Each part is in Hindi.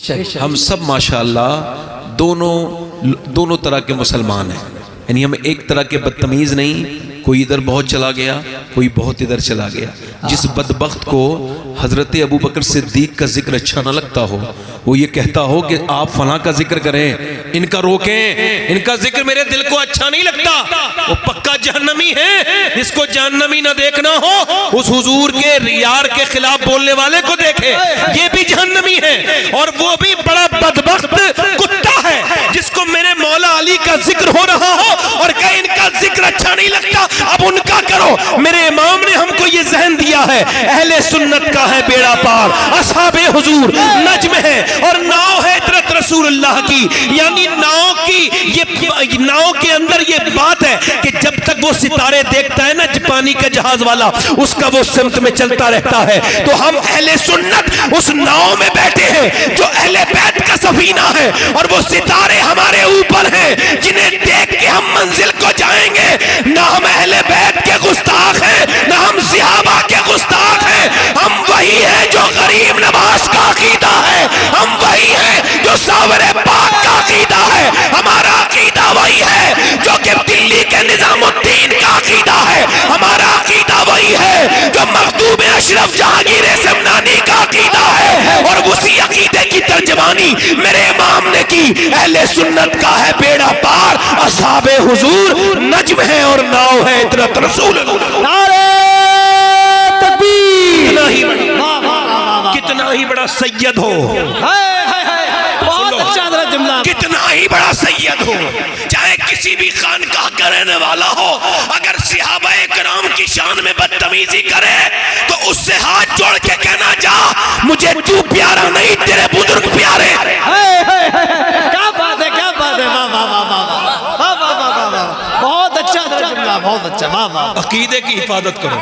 हम सब माशाअल्लाह दोनों तरह के मुसलमान हैं, यानी हम एक तरह के बदतमीज़ नहीं, कोई इधर बहुत चला गया, कोई बहुत इधर चला गया। जिस बदबख्त को हज़रत अबू बकर सिद्दीक का जिक्र अच्छा न लगता हो, वो ये कहता हो कि आप फलां का जिक्र करें, इनका रोकें, इनका जिक्र मेरे दिल को अच्छा नहीं लगता, वो पक्का जहन्नमी है, जिसको जहन्नमी ना देखना हो उस हुजूर के यार के खिलाफ बोलने वाले को देखे, ये भी जहन्नमी है। और वो भी बड़ा बदबख्त कुत्ता है जिसको मेरे मौला अली का जिक्र हो रहा हो और कहे इनका जिक्र अच्छा नहीं लगता, अब उनका करो। मेरे इमाम ने हमको ये जहन दिया है, अहले सुन्नत का है बेड़ा पार, असहाबे हुजूर नज्म है और नाव है इतरत रसूलुल्लाह की, यानी नाव के अंदर ये बात है कि जब तक वो सितारे देखता है ना पानी का जहाज वाला, उसका वो सिमत में चलता रहता है। तो हम अहले सुन्नत उस नाव में बैठे हैं जो अहले बैत का सफीना है, और वो सितारे हमारे ऊपर हैं जिन्हें देख के हम मंजिल को जाएंगे। ना हम अहले बैत के गुस्ताख हैं, ना हम सहाबा के गुस्ताख हैं, हम वही है जो गरीब नवाज का अकीदा है, हम वही है जो सावरे पाक का अकीदा है, हमारा अकीदा वही है जो कि दिल्ली के निजामुद्दीन का अकीदा है, हमारा अकीदा वही है जो मखदूम अशरफ जहांगीर समनानी का अकीदा है, और उसी अकीदे की तर्जमानी मेरे इमाम ने की। अहले सुन्नत का है बेड़ा पार, असहाबे हुजूर नज्म है और नाव है इतरत रसूल। नारे तकबीर। कितना ही बड़ा सैयद हो, बहुत अच्छा जुमला, कितना ही बड़ा सैयद हो, चाहे किसी भी खानकाह का रहने वाला हो, अगर सहाबाए किराम की शान में बदतमीजी करे तो उससे हाथ जोड़ के कहना, जा मुझे तू प्यारा नहीं तेरे बुजुर्ग प्यारे। क्या बात है, क्या बात है, वाह वाह वाह वाह वाह वाह वाह वाह, बहुत अच्छा जुमला, बहुत अच्छा, वाह वाह। अकीदे की हिफाजत करो,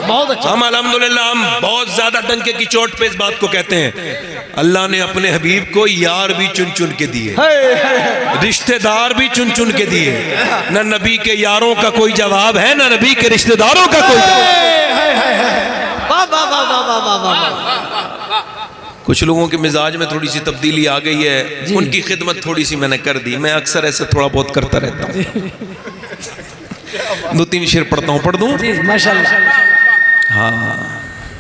बहुत अच्छा। हम अल्हम्दुलिल्लाह हम बहुत ज्यादा डंके की चोट पे इस बात को कहते हैं, अल्लाह ने अपने हबीब को यार भी चुन चुन के दिए, रिश्तेदार भी चुन चुन के दिए, न नबी के यारों का कोई जवाब है, न नबी के रिश्तेदारों का कोई जवाब। कुछ लोगों के मिजाज में थोड़ी सी तब्दीली आ गई है, उनकी खिदमत थोड़ी सी मैंने कर दी, मैं अक्सर ऐसे थोड़ा बहुत करता रहता हूँ। 2-3 शेर पढ़ता हूँ, पढ़ दूँ माशाल्लाह। हाँ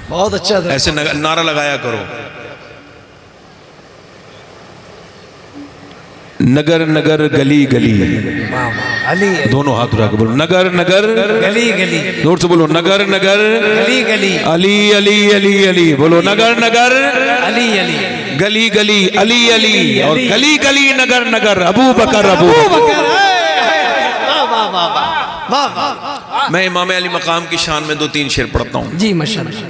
बहुत अच्छा, ऐसे नारा लगाया करो, नगर नगर गली गली, अली दोनों हाथ उठा के बोलो, नगर नगर गली गली, जोर से बोलो, नगर नगर गली गली, अली अली अली अली, बोलो नगर नगर अली अली, गली गली अली अली, और गली गली नगर नगर अबू बकर अबू बकर। मैं इमाम अली मकाम की शान में 2-3 शेर पढ़ता हूँ जी माशाल्लाह।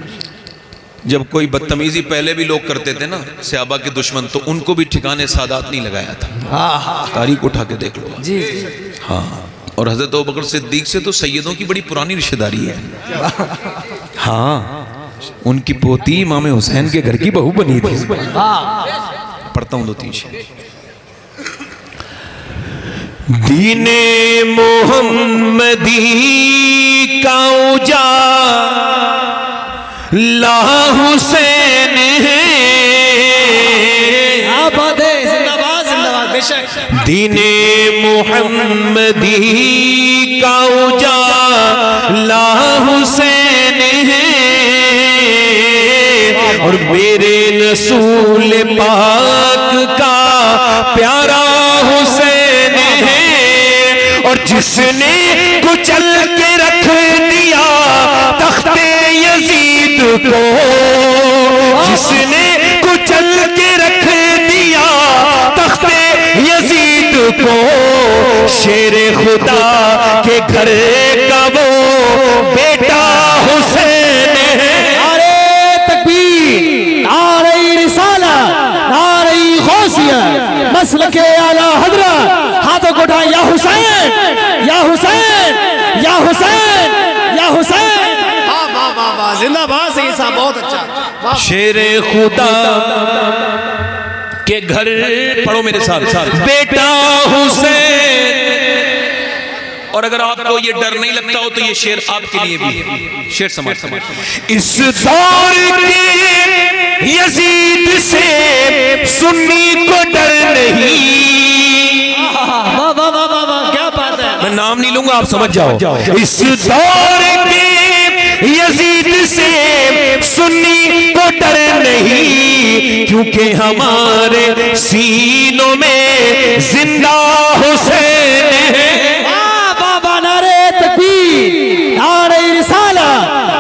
जब कोई बदतमीजी पहले भी लोग करते थे ना, सहाबा के दुश्मन, तो उनको भी ठिकाने सादात नहीं लगाया था, तारीख उठा के देख लो जी। हाँ, और हजरत अबू बकर सिद्दीक से तो सैयदों की बड़ी पुरानी रिश्तेदारी है। हाँ, उनकी पोती इमाम हुसैन के घर की बहू बनी थी। पढ़ता हूँ 2-3 शेर। दीने मोहम्मदी का उजाला हुसैन है, दीने मोहम्मदी का उजाला हुसैन है, और मेरे रसूल पाक का प्यारा हुसैन है, और जिसने कुचल के रख दिया तख्ते यजीद को, जिसने कुचल के रख दिया तख्ते यजीद को, शेरे खुदा के घर का वो बेटा हुसैन है। नारे तकबीर, नारे रिसाला, नारे गौसिया, मसलके आला हजरत, हाथों को उठाएं, या हुसैन या हुसैन या हुसैन या हुसैन। वाह वाह वाह, जिंदाबाद सही साहब, बहुत अच्छा। शेरे खुदा के घर, पढ़ो मेरे साथ, बेटा हुसैन। और अगर आपको ये डर नहीं लगता हो तो ये शेर आपके लिए भी है, शेर समाज। इस दौर के यजीद से सुन्नी को डर नहीं। वाह वाह वाह वाह वाह, क्या बात है। मैं नाम नहीं लूंगा, आप समझ जाओ। इस दौर के यजीद से सुन्नी को डर नहीं, क्योंकि हमारे सीनों में जिंदा हुसैन है। बाबा नारे तकबीर, नारे रिसाला,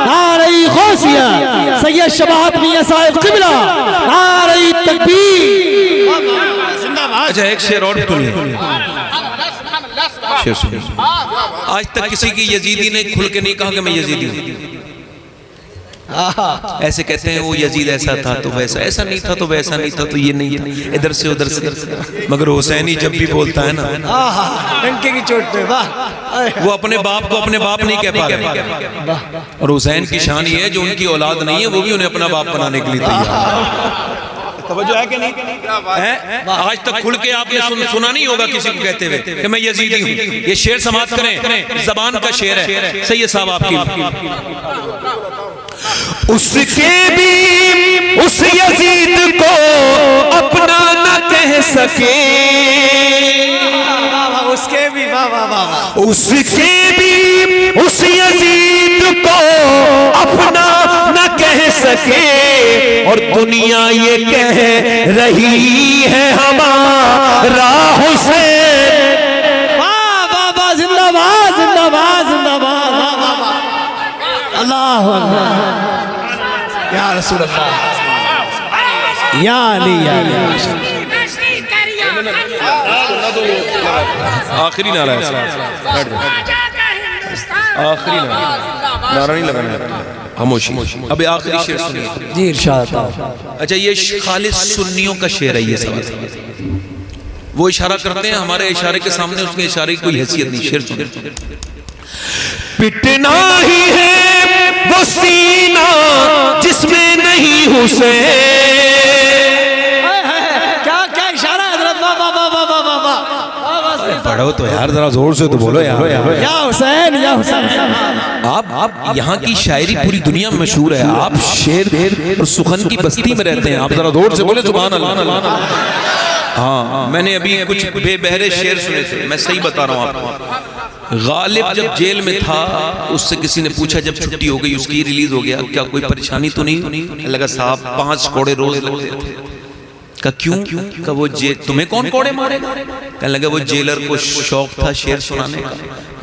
नारे गौसिया, सैयद शबाहत मियां साहिब क़िबला, नारे तकबीर। अच्छा एक शेर और सुनिए, शेर सुनिए। आज तक किसी की यजीदी ने खुल के नहीं कहा कि मैं यजीदी हूं। ऐसे कहते हैं वो यजीद ऐसा था तो वैसा, ऐसा नहीं था तो वैसा नहीं था तो ये नहीं था, इधर से उधर से। मगर हुसैनी जब भी बोलता है ना, डंके की चोट पे, वाह। वो अपने बाप को अपने बाप नहीं कह पा रहे। और हुसैन की शान ये है जो उनकी औलाद नहीं है वो भी उन्हें अपना बाप बनाने के लिए तैयार है। तवज्जो है कि नहीं है? आज तक खुल के आपने सुना नहीं होगा किसी को कहते हुए कि मैं यजीदी हूँ। ये शेर समाप्त करें, जबान का शेर है सैयद साहब आपकी। उसके भी उस यजीद को अपना न कह सके, उसके भी, वाह वाह वाह, उसके भी उस यजीद को अपना न कह सके, और दुनिया ये कह रही है हमारा हुसैन। वाह वाह वाह, जिंदाबाद जिंदाबाद जिंदाबाद, वाह वाह वाह, अल्लाह अकबर, या रसूल अल्लाह, या अली, या अली। आखिरी नारा है, आखिरी नारा नहीं लगाना, खामोशी। अब आखिरी शेर सुनिए जी, इरशाद। अच्छा ये खालिस सुन्नियों का शेर है, ये सब वो इशारा करते हैं, हमारे इशारे के सामने उसके इशारे की कोई हैसियत नहीं। शेर सुनिए। पिटना ही है वो सीना जिसमें नहीं हुसैन। क्या क्या इशारा है हज़रत, वाह वाह वाह वाह वाह वाह। पढ़ो तो यार, जरा जोर से तो बोलो यार। या हुसैन, या हुसैन। आप यहाँ की शायरी पूरी दुनिया में मशहूर है। आप शेर और सुखन की बस्ती में रहते हैं, आप जरा जोर से बोले सुभान अल्लाह। हाँ, मैंने अभी कुछ बेबहरे शेर सुने थे, मैं सही बता रहा हूँ आपको। गालिब जब जेल में था, उससे किसी ने पूछा जब छुट्टी हो गई उसकी, रिलीज हो गया, क्या कोई परेशानी तो नहीं? लगा साहब 5 कोड़े रोज लगते थे। का क्यों? का वो तुम्हें कौन कोड़े मारेगा? कहने लगा वो जेलर को शौक था शेर सुनाने का,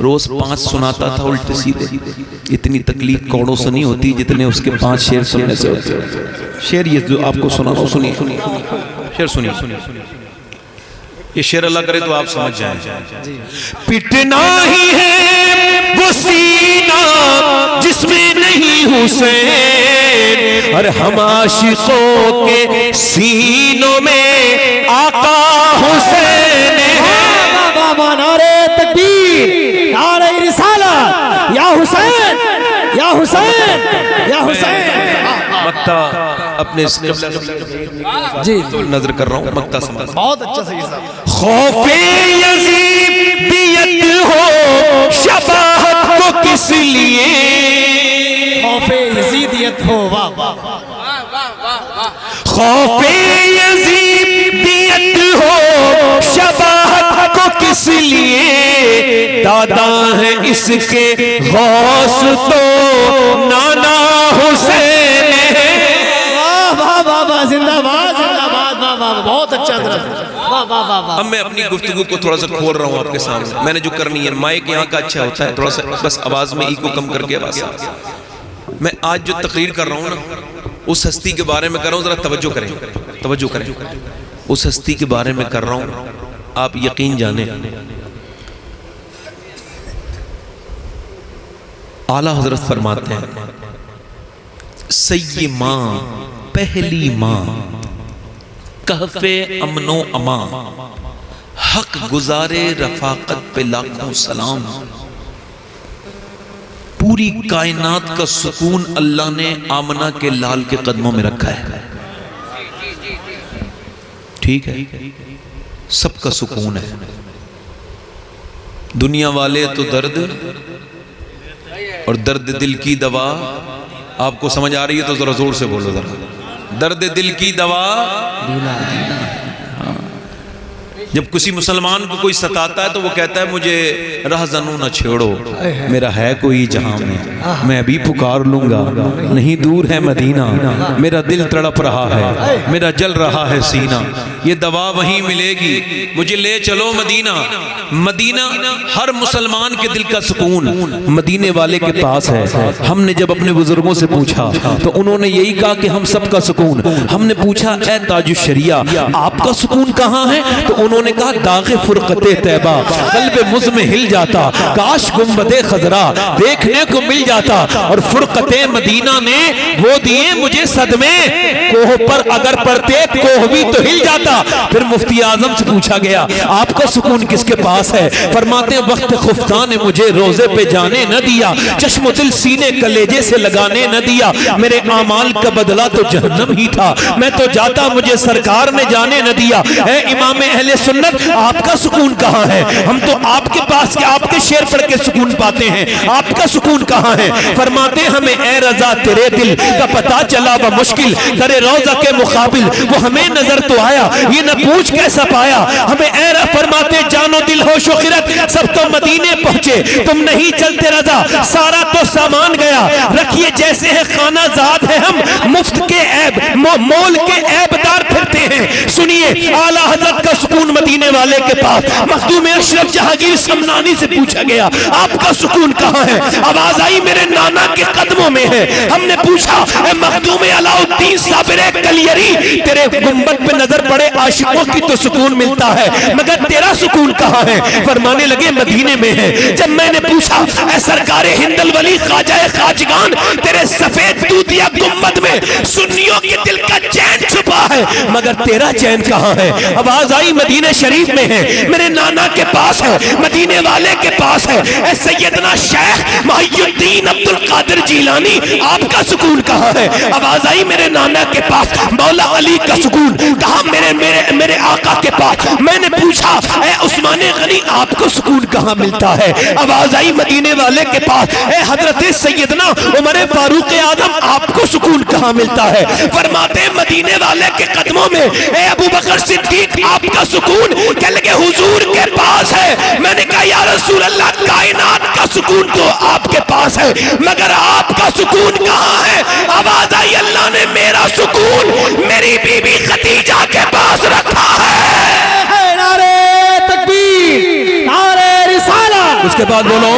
रोज 5 सुनाता था उल्टे सीधे। इतनी तकलीफ कोड़ों से नहीं होती जितने उसके 5 शेर सुनने से होते। शेर ये जो आपको सुना रहा हूं, सुनिए शेर सुनिए। ये शेर अल्लाह करे तो आप समझ जाएं। पिटना ही है वो सीना जिसमें नहीं हुसैन, और हम आशिकों के सीनों में आका हुसैन है। नारे तकबीर, नारे रिसाला, या हुसैन, या हुसैन, या हुसैन। मक्ता अपने जी नजर कर रहा हूँ, मक्ता समझ। बहुत अच्छा सही साहब। खौफे यजीदियत हो शबाहत को किस लिए, खौफे यजीदियत हो, वाह वाह। खौफे यजीदियत हो शबाहत को किस लिए, दादा है इसके गौस तो नाना हुसैन है। वाह वाह वाह, जिंदाबाद जिंदाबाद, वाह वाह, बहुत अच्छा तरह, वाह वाह वाह वाह। अब मैं अपनी गुफ्तगू को थोड़ा सा खोल रहा हूँ आपके सामने। मैंने जो करनी है, माइक यहाँ का अच्छा होता है, थोड़ा सा बस आवाज में इको कम करके आवाज। मैं आज जो तकरीर कर रहा हूँ ना, उस हस्ती के बारे में कर रहा हूँ, जरा तवज्जो करें, तवज्जो करें। उस हस्ती के बारे में कर रहा हूँ, आप यकीन जाने आला हजरत फरमाते हैं, सैय्यद माँ पहली माँ कहफे अमनो अमा, हक गुजारे रफाकत पे लाखों सलाम। पूरी कायनात का सुकून अल्लाह ने आमना के लाल के कदमों में रखा है। ठीक है, सबका सुकून है। दुनिया वाले तो दर्द और दर्द दिल की दवा। आपको समझ आ रही है तो जरा जोर से बोलो जरा। दर्द दिल की दवा जब किसी मुसलमान को कोई सताता है तो वो कहता है मुझे रहज़नू न छेड़ो, मेरा है कोई जहां में, मैं अभी पुकार लूंगा, नहीं दूर है मदीना, मेरा दिल तड़प रहा है, मेरा जल रहा है सीना, ये दवा वहीं मिलेगी, मुझे ले चलो मदीना। मदीना हर मुसलमान के दिल का सुकून मदीने वाले के पास है। हमने जब अपने बुजुर्गों से पूछा तो उन्होंने यही कहा कि हम सबका सुकून। हमने पूछा ए ताजुश शरिया आपका सुकून कहाँ है? तो उन्होंने कहा दागे फुरकते तैबा कल्बे मुझ में हिल जाता, काश गुंबदे खजरा देखने को मिल जाता, और फुरकते मदीना में वो दिए मुझे सदमे, कोह पर अगर पड़ते कोह भी तो हिल जाता। फिर मुफ्ती आजम से पूछा गया आपका सुकून किसके पास है? फरमाते वक्त खुफ्ता ने मुझे रोजे पे जाने न दिया, चश्मो दिल सीने कलेजे से लगाने न दिया, मेरे आमाल का बदला तो जहन्नम ही था, मैं तो जाता मुझे सरकार ने जाने न दिया। है इमाम अहले सुन्नत आपका सुकून कहाँ है? हम तो आपके पास आपके शेर पढ़ के सुकून पाते हैं, आपका सुकून कहाँ है? फरमाते हमें ए रजा तेरे दिल का पता चला व मुश्किल तेरे रोजा के मुकाबिल वो हमें नजर तो आया, ये न पूछ कैसा पाया हमें। ए फरमाते जानो दिल होशो खिरत सब तो मदीने पहुंचे, तुम नहीं चलते रजा सारा तो सामान गया, रखिए जैसे है खाना जात है हम, मुफ्त के ऐब मोल के ऐबदार फिरते हैं। सुनिए आला हजरत का सुकून मदीने वाले के पास। मखदूम अशरफ जहांगीर समनानी से पूछा गया आपका सुकून कहाँ है? आवाज आई मेरे नाना के कदमों में है। हमने पूछा मखदूम अलाउद्दीन साबिर कलियरी तेरे गुंबद पे नजर पड़े आशिकों की तो सुकून मिलता है, मगर तेरा सुकून कहाँ है? फरमाने लगे मदीने में है। जब मैंने पूछा ऐ सरकारे हिंदल वली ख्वाजा खाजगान तेरे सफेद दूधिया गुंबद में सुन्नियों के दिल का चैन छुपा है, मगर तेरा चैन कहाँ है? आवाज आई मदीने शरीफ में है, मेरे नाना के पास है, मदीने वाले के पास है। ऐ सैयदना शेख मुहियुद्दीन अब्दुल कादिर जिलानी आपका सुकून कहाँ है? आवाज आई मेरे नाना के पास। मौला अली का सुकून कहा मेरे मेरे मेरे आका के पास। मैंने पूछा ऐ उस्माने गनी आपको सुकून कहाँ मिलता है? आवाज आई मदीने वाले के पास। ऐ हजरत सैयदना उमर फारूक आजम आपको सुकून कहाँ मिलता है? फरमाते मदीने वाले के कदमों में। ऐ अबू बकर सिद्दीक आपका सुकून? कह लगे हुजूर के पास है। मैंने कहा या रसूल अल्लाह कायनात का सुकून तो आपके पास है, मगर आपका सुकून कहाँ है? आवाज आई अल्लाह ने मेरा सुकून मेरी बीबी खदीजा के पास रखा है। नारे तकबीर, नारे रिसालत। उसके बाद बोलो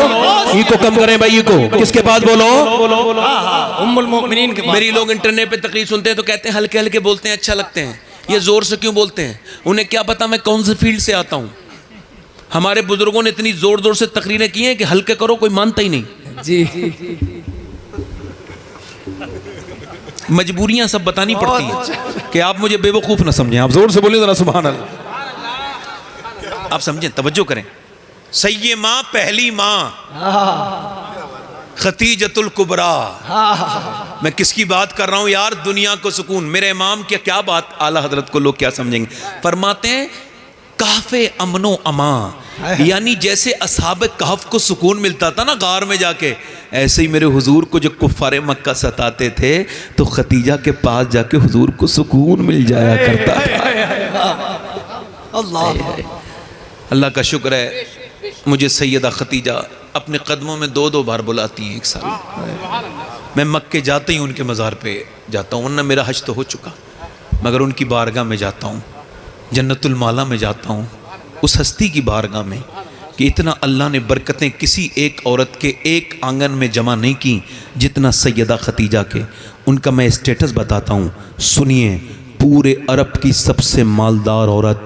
ई को कम करें भाई, को किसके बाद बोलो? उम्मुल मोमिनीन के। मेरी लोग इंटरनेट पे तकरीर सुनते हैं तो कहते हैं हल्के हल्के बोलते हैं, अच्छा लगते हैं, ये जोर से क्यों बोलते हैं? उन्हें क्या पता मैं कौन से फील्ड से आता हूं। हमारे बुजुर्गों ने इतनी जोर जोर से तकरीरें की हैं कि हल्के करो कोई मानता ही नहीं जी। मजबूरियां सब बतानी पड़ती हैं कि आप मुझे बेवकूफ ना समझें। आप जोर से बोले जरा सुभान अल्लाह। आप समझें, तवज्जो करें। सैयमा पहली माँ खतीजतुल कुबरा। मैं किसकी बात कर रहा हूं यार? दुनिया को सुकून। मेरे इमाम की क्या बात, आला हजरत को लोग क्या समझेंगे? फरमाते हैं काफे अमनो अमा, यानी जैसे असहाब कहफ को सुकून मिलता था ना गार में जाके, ऐसे ही मेरे हुजूर को जो कुफ्फारे मक्का सताते थे तो खतीजा के पास जाके हुजूर को सुकून मिल जाया करता था। अल्लाह का शुक्र है मुझे सैयदा खतीजा अपने कदमों में दो दो बार बुलाती हैं एक साल। मैं मक्के जाते ही उनके मज़ार पे जाता हूँ, वरना मेरा हज तो हो चुका, मगर उनकी बारगाह में जाता हूँ, जन्नतुल माला में जाता हूँ, उस हस्ती की बारगाह में कि इतना अल्लाह ने बरकतें किसी एक औरत के एक आंगन में जमा नहीं की जितना सैयदा खतीजा के। उनका मैं स्टेटस बताता हूँ, सुनिए। पूरे अरब की सबसे मालदार औरत,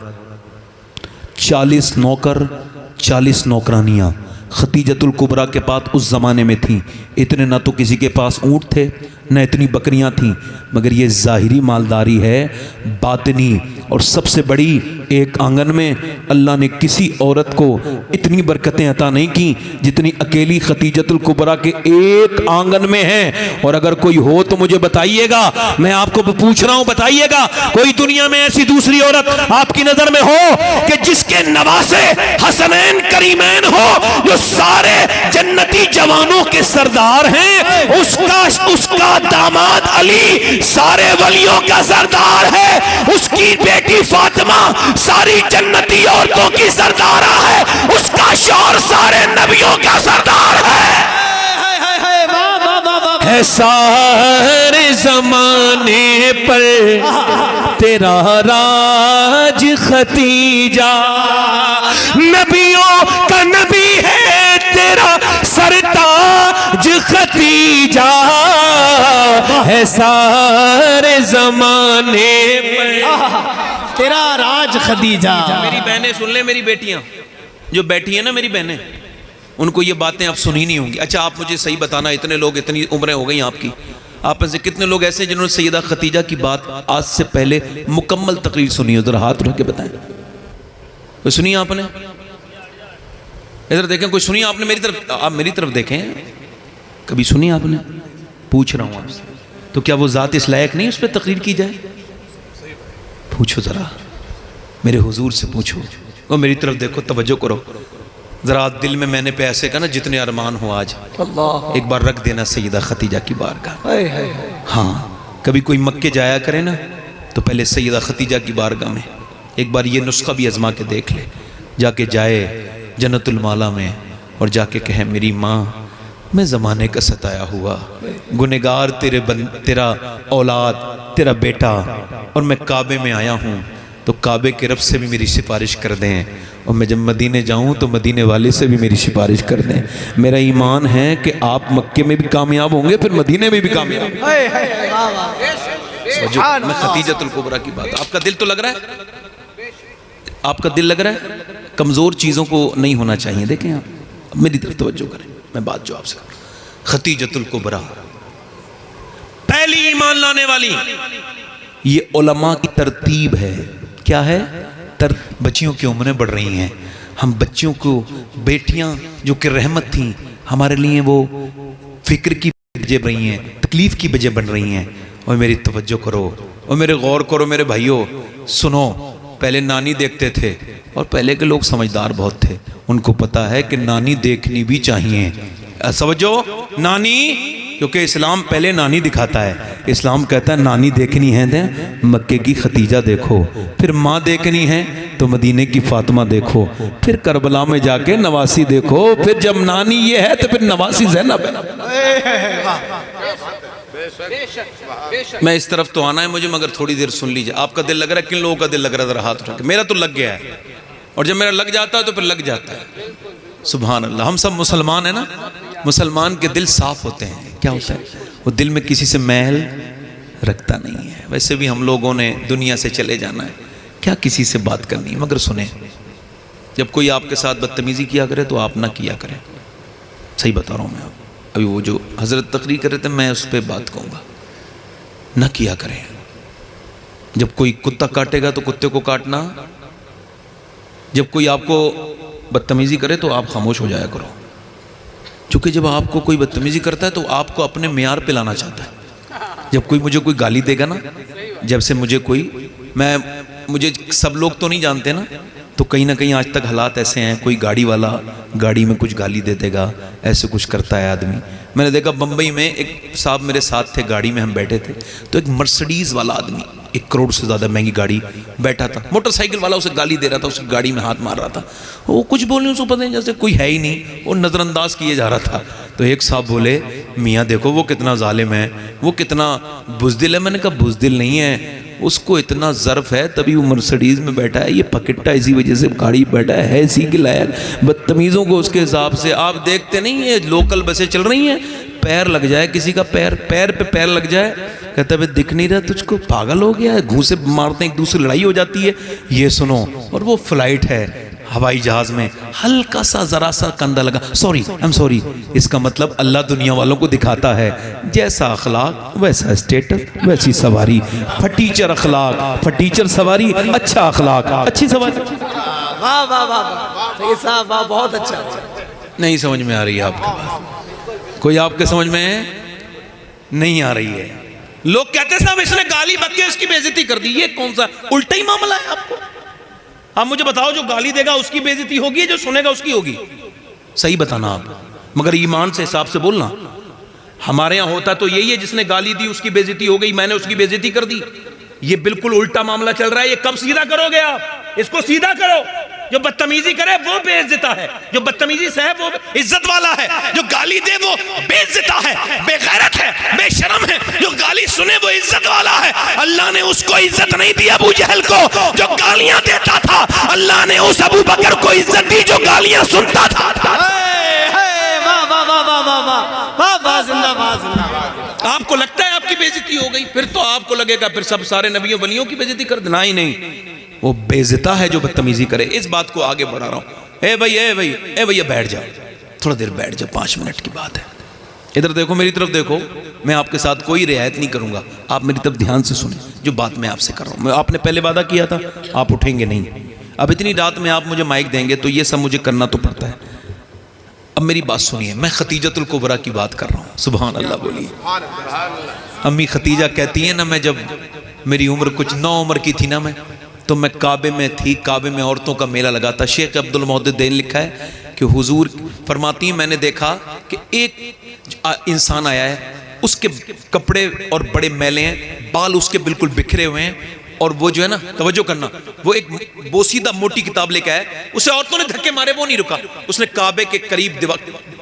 40 नौकर 40 नौकरानियाँ खतीजतुल कुबरा के पास उस ज़माने में थी। इतने ना तो किसी के पास ऊँट थे न इतनी बकरियां थीं, मगर ये ज़ाहिरी मालदारी है, बातिनी। और सबसे बड़ी, एक आंगन में अल्लाह ने किसी औरत को इतनी बरकतें अता नहीं की जितनी अकेली खतीजतुल कुबरा के एक आंगन में है। और अगर कोई हो तो मुझे बताइएगा, मैं आपको पूछ रहा हूं, बताइएगा कोई दुनिया में ऐसी दूसरी औरत आपकी नजर में हो कि जिसके नवासे हसनैन करीमैन हो, जो सारे जन्नती जवानों के सरदार हैं, उसका दामाद अली सारे वलियों का सरदार है, उसकी बेटी फातिमा सारी जन्नती औरतों की सरदारा है, उसका शौहर सारे नबियों का सरदार है। है सारे जमाने पर तेरा राज खतीजा, नबियों का नबी है तेरा सरताज खतीजा, है सारे जमाने पर तेरा राज खदीजा। मेरी बहनें सुन ले, मेरी बेटियां जो बैठी है ना, मेरी बहनें, उनको ये बातें अब सुनी नहीं होंगी। अच्छा आप मुझे सही बताना, इतने लोग, इतनी उम्रें हो गई आपकी, आप में से कितने लोग ऐसे जिन्होंने सैयदा खतीजा की बात आज से पहले मुकम्मल तकरीर सुनी हो? जरा हाथ उठा के बताएं, कोई सुनी आपने? इधर देखें, कोई सुनी आपने? मेरी तरफ, आप मेरी तरफ देखें, कभी सुनी आपने? पूछ रहा हूं आपसे, तो क्या वो जात इस लायक नहीं उस पर तकरीर की जाए? पूछो जरा, मेरे हुजूर से पूछो। वो मेरी तरफ देखो, तवज्जो करो जरा, दिल में मैंने पे ऐसे कहा ना, जितने अरमान हो आज एक बार रख देना सैयदा खतीजा की बारगाह। हाँ, कभी कोई मक्के जाया करे ना, तो पहले सैयदा खतीजा की बारगाह में एक बार ये नुस्खा भी आजमा के देख ले, जाके जाए जन्नतुल माला में और जाके कहे, मेरी माँ मैं ज़माने का सताया हुआ गुनहगार, तेरा औलाद, तेरा बेटा, और मैं काबे में आया हूँ, तो काबे के रब से भी मेरी सिफारिश कर दें, और मैं जब मदीने जाऊं तो मदीने वाले से भी मेरी सिफारिश कर दें। मेरा ईमान है कि आप मक्के में भी कामयाब होंगे, फिर मदीने में भी कामयाब। मैं खतीजतुल कुबरा की बात, आपका दिल तो लग रहा है, आपका दिल लग रहा है, कमज़ोर चीज़ों को नहीं होना चाहिए। देखें आप मेरी तरफ तवज्जो करें, मैं बात जो आपसे करूं, खतीजतुल कुबरा पहली ईमान लाने वाली, ये उलमा की तरतीब है। क्या है? बच्चियों की उम्रें बढ़ रही हैं, हम बच्चियों को, बेटियां जो कि रहमत थी हमारे लिए, वो फिक्र की वजह बन रही हैं, तकलीफ की वजह बन रही हैं। और मेरी तवज्जो करो और मेरे गौर करो, मेरे भाइयों सुनो, पहले नानी देखते थे, और पहले के लोग समझदार बहुत थे, उनको पता है कि नानी देखनी भी चाहिए। समझो, नानी, क्योंकि इस्लाम पहले नानी दिखाता है। इस्लाम कहता है नानी देखनी है तो मक्के की खतीजा देखो, फिर माँ देखनी है तो मदीने की फातिमा देखो, फिर करबला में जाके नवासी देखो, फिर जब नानी ये है तो फिर नवासी ज़ैनब है। मैं इस तरफ तो आना है मुझे, मगर थोड़ी देर सुन लीजिए। आपका दिल लग रहा है? किन लोगों का दिल लग रहा है? जरा हाथ उठा के। मेरा तो लग गया है, और जब मेरा लग जाता है तो फिर लग जाता है। सुभान अल्लाह। हम सब मुसलमान है ना, मुसलमान के दिल साफ होते हैं। क्या होता है? वो दिल में किसी से मैल रखता नहीं है। वैसे भी हम लोगों ने दुनिया से चले जाना है, क्या किसी से बात करनी है। मगर सुने, जब कोई आपके साथ बदतमीज़ी किया करे तो आप ना किया करें। सही बता रहा हूँ मैं। अभी वो जो हजरत तकरीर कर रहे थे, मैं उस पर बात कहूँगा, ना किया करें। जब कोई कुत्ता काटेगा तो कुत्ते को काटना, जब कोई आपको बदतमीज़ी करे तो आप खामोश हो जाया करो, क्योंकि जब आपको कोई बदतमीज़ी करता है तो आपको अपने मेयार पे लाना चाहता है। जब कोई मुझे कोई गाली देगा ना, जब से मुझे मुझे सब लोग तो नहीं जानते ना, तो कहीं ना कहीं आज तक हालात ऐसे हैं, कोई गाड़ी वाला गाड़ी में कुछ गाली दे देगा, ऐसे कुछ करता है आदमी। मैंने देखा बम्बई में एक साहब मेरे साथ थे, गाड़ी में हम बैठे थे, तो एक मर्सिडीज़ वाला आदमी 1 करोड़ से ज़्यादा महंगी गाड़ी बैठा था, मोटरसाइकिल वाला उसे गाली दे रहा था, उसकी गाड़ी में हाथ मार रहा था। वो कुछ बोलने उसको पता नहीं, जैसे कोई है ही नहीं, वो नज़रअंदाज किए जा रहा था। तो एक साहब बोले, मियाँ देखो वो कितना जालिम है, वो कितना बुज़दिल है। मैंने कहा बुज़दिल नहीं है, उसको इतना ज़र्फ है तभी वो मर्सिडीज़ में बैठा है, ये पकट्टा इसी वजह से गाड़ी बैठा है इसी के लायक। बदतमीज़ों को उसके हिसाब से आप देखते नहीं, ये लोकल बसें चल रही हैं, पैर लग जाए किसी का, पैर पे पैर लग जाए, कहता है दिख नहीं रहा तुझको, पागल हो गया है, घूंसे मारते एक दूसरे, लड़ाई हो जाती है। ये सुनो, और वो फ्लाइट है, हवाई जहाज़ में हल्का सा ज़रा सा कंधा लगा, सॉरी आई एम सॉरी, इसका मतलब अल्लाह दुनिया वालों को दिखाता है जैसा अखलाक वैसा स्टेटस वैसी सवारी। फटीचर अखलाक फटीचर सवारी, अच्छा अखलाक अच्छी सवारी। वाह वाह वाह सही साहब, वाह बहुत अच्छा। नहीं समझ में आ रही है आपके बात? कोई आपके समझ में नहीं आ रही है? लोग कहते साहब इसने गाली बक के इसकी बेइज्जती कर दी, ये कौन सा उल्टा ही मामला है आपको? आप मुझे बताओ, जो गाली देगा उसकी बेइज्जती होगी, जो सुनेगा उसकी होगी? सही बताना आप, मगर ईमान से हिसाब से बोलना। हमारे यहाँ होता तो यही है, जिसने गाली दी उसकी बेइज्जती हो गई, मैंने उसकी बेइज्जती कर दी। ये बिल्कुल उल्टा मामला चल रहा है। ये कब सीधा करोगे आप? इसको सीधा करो। जो बदतमीजी करे वो बेइज्जता है, जो बदतमीजी से है वो इज्जत वाला है, जो गाली दे वो बेइज्जता है, बेगैरत है, बेशरम है। जो गाली सुने वो इज्जत वाला है। अल्लाह ने उसको इज्जत नहीं दी अबू जहल को जो गालियां देता था, अल्लाह ने उस अबू बकर को इज्जत दी जो गालियां सुनता था। आपको लगता है आपकी बेइज्जती हो गई, फिर तो आपको लगेगा फिर सब सारे नबियों वलियों की बेइज्जती कर देना। ही नहीं, वो बेइज्जता है जो बदतमीजी करे। इस बात को आगे बढ़ा रहा हूं। ए भैया बैठ जाओ, थोड़ा देर बैठ जाओ, 5 मिनट की बात है। इधर देखो, मेरी तरफ देखो, मैं आपके साथ कोई रियायत नहीं करूंगा, आप मेरी तरफ ध्यान से सुने जो बात मैं आपसे कर रहा हूं। मैं आपने पहले वादा किया था आप उठेंगे नहीं। अब इतनी रात में आप मुझे माइक देंगे तो ये सब मुझे करना तो पड़ता है। अब मेरी बात सुनिए, मैं खतीजतुल कुबरा की बात कर रहा हूँ। सुभान अल्लाह बोलिए। अम्मी खतीजा कहती है ना, मैं जब मेरी उम्र कुछ 9 उम्र की थी ना, मैं तो मैं काबे में थी, काबे में औरतों का मेला लगा था। शेख अब्दुल मोहद्दिन लिखा है कि हुजूर फरमाती हैं, मैंने देखा कि एक इंसान आया है, उसके कपड़े और बड़े मैले हैं, बाल उसके बिल्कुल बिखरे हुए हैं, और वो जो है ना, तवज्जो करना, वो एक बोसीदा मोटी किताब लेकर आया। उसे औरतों ने धक्के मारे, वो नहीं रुका। उसने काबे के करीब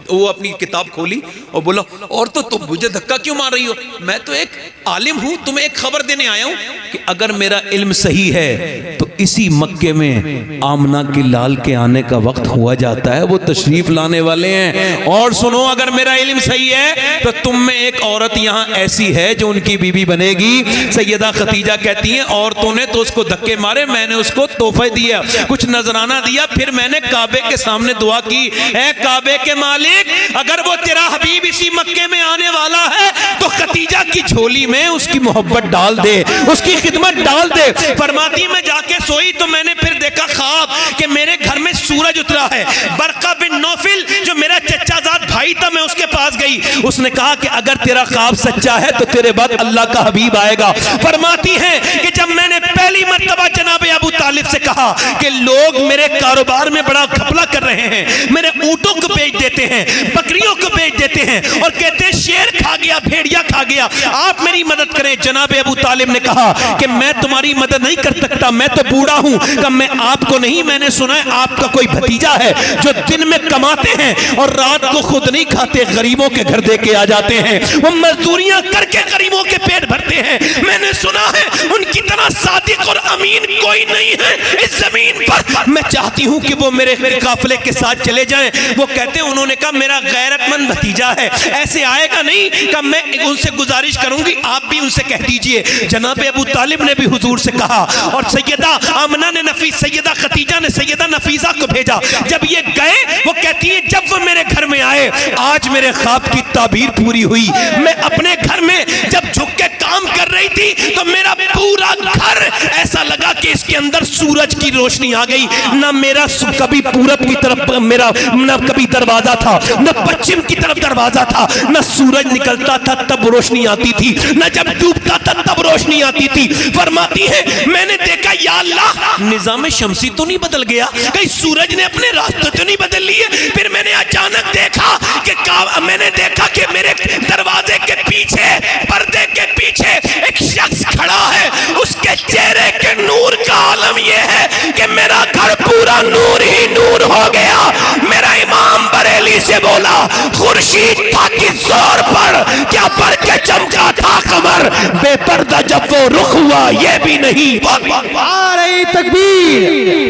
वो अपनी किताब खोली और बोला, औरतों तुम मुझे धक्का क्यों मार रही हो? मैं तो एक आलिम हूं, तुम्हें एक खबर देने आया हूं कि अगर मेरा इल्म सही है तो इसी मक्के में आमना की लाल के आने का वक्त हुआ जाता है, वो तशरीफ लाने वाले हैं। और सुनो, अगर मेरा इल्म सही है तो तुम में एक औरत यहाँ ऐसी है जो उनकी बीवी बनेगी। सैयदा खतीजा कहती हैं, औरतों ने तो उसको धक्के मारे, मैंने उसको तोहफे दिया, कुछ नजराना दिया, फिर मैंने काबे के सामने दुआ की, ऐ काबे के मालिक, अगर वो तेरा हबीब इसी मक्के में आने वाला है तो खतीजा की झोली में उसकी मोहब्बत डाल दे, उसकी खिदमत डाल दे। फरमाती मैं जाके सोई तो मैंने फिर देखा ख्वाब कि मेरे घर में सूरज उतरा है। बरका बिन नौफिल जो मेरा चचाजाद भाई था, मैं उसके पास गई, उसने कहा कि अगर तेरा ख्वाब सच्चा है तो तेरे बाद अल्लाह का हबीब आएगा। फरमाती है कि जब मैंने पहली मर्तबा जनाबे अबू तालिब से कहा कि लोग मेरे कारोबार में बड़ा घपला कर रहे हैं, मेरे ऊंटों को बेच देते हैं, बकरियों को बेच देते हैं और कहते हैं शेर खा गया, भेड़िया खा गया, आप मेरी मदद करें। जनाबे अबू तालिब ने कहा कि मैं तुम्हारी मदद नहीं कर सकता, मैं तो बूढ़ा हूं। कब मैं आपको नहीं, मैंने सुना है आपका कोई भतीजा है जो दिन में कमाते हैं और रात को खुद नहीं खाते, गरीबों के घर दे के आ जाते हैं, वो मजदूरियां करके गरीबों के पेट भरते हैं। मैंने सुना है उनकी तरह सादिक और अमीन कोई नहीं है इस जमीन पर। मैं चाहती हूं कि वो मेरे काफिले के साथ चले जाएं। वो कहते हैं, उन्होंने कहा मेरा गैरतमंद भतीजा है, ऐसे आएगा नहीं। कब मैं उनसे गुजारिश करूंगी आप भी उनसे कह दीजिए। जनाब अबू तालिब ने भी हुजूर से कहा और सैयदा आमना ने सैयदा खतीजा ने सैयदा नफीसा को भेजा। जब ये गए, वो कहती है जब वो मेरे घर में आए, आज मेरे ख्वाब की ताबीर पूरी हुई। मैं अपने घर में जब झुक के काम कर रही थी तो मेरा पूरा घर ऐसा लगा कि इसके अंदर सूरज की रोशनी आ गई। ना मेरा कभी पूरब की तरफ मेरा न कभी दरवाजा था, न पश्चिम की तरफ दरवाजा था, न सूरज निकलता था तब रोशनी आती थी, न जब डूबता था तब रोशनी आती थी। फरमाती है मैंने देखा या अल्लाह, निजाम शमसी तो नहीं बदल गया, कहीं सूरज ने अपने रास्ते तो नहीं बदल लिए। फिर मैंने अचानक देखा कि मेरे दरवाजे के पीछे, पर्दे के पीछे एक शख्स खड़ा है। उसके चेहरे के नूर का आलम यह है कि मेरा घर पूरा नूर ही नूर हो गया। मेरा इमाम बरेली से बोला, खुर्शीद था कि जोर पर क्या पर के चमका था कमर, बेपर्दा जब वो रुख हुआ ये भी नहीं। नारे तकबीर,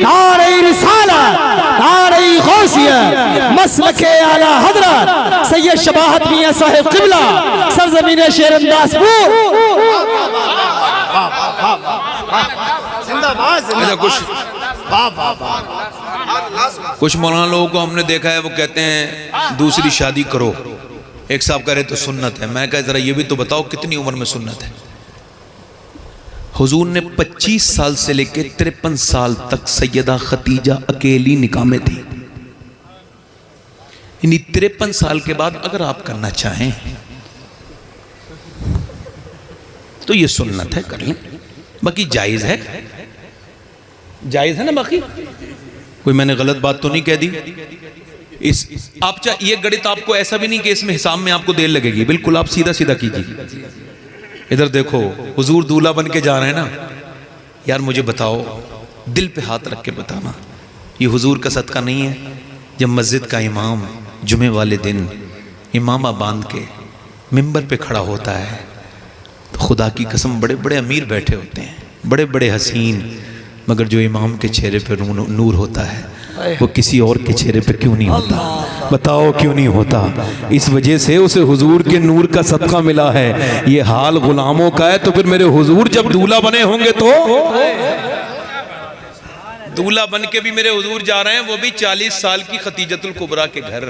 नारे रिसालत, नारे गौसियत, मसलके आला हजरत सैयद शबाहत मियां साहिब क़िबला, सरजमीन शेर अंदाज़पुर। कुछ मौलाना लोगों को हमने देखा है, वो कहते हैं दूसरी शादी करो। एक साहब कह रहे तो सुन्नत है। मैं कहा जरा ये भी तो बताओ कितनी उम्र में सुन्नत है? हुजूर ने 25 साल से लेकर 53 साल तक सैयदा खतीजा अकेली निकाह में थी। 53 साल के बाद अगर आप करना चाहें तो ये सुन्नत है, कर लें, बाकी जायज है, जायज है ना? बाकी कोई मैंने गलत बात तो नहीं कह दी? इस आप ये गणित आपको ऐसा भी नहीं कि इसमें हिसाब में आपको देर लगेगी, बिल्कुल आप सीधा सीधा कीजिए। इधर देखो, हुजूर दूल्हा बन के जा रहे हैं ना। यार मुझे बताओ, दिल पे हाथ रख के बताना, ये हुजूर का सदका नहीं है जब मस्जिद का इमाम जुमे वाले दिन इमामा बांध के मिंबर पे खड़ा होता है तो खुदा की कसम बड़े बड़े अमीर बैठे होते हैं, बड़े बड़े हसीन, मगर जो इमाम के चेहरे पे नूर होता है वो किसी और के चेहरे पे क्यों नहीं होता? बताओ क्यों नहीं होता? इस वजह से उसे हुजूर के नूर का सदका मिला है। ये हाल गुलामों का है, तो फिर मेरे हुजूर जब दूल्हा बने होंगे तो दूल्हा बन के भी मेरे हुजूर जा रहे हैं, वो भी 40 साल की खतीजतुल कुबरा के घर।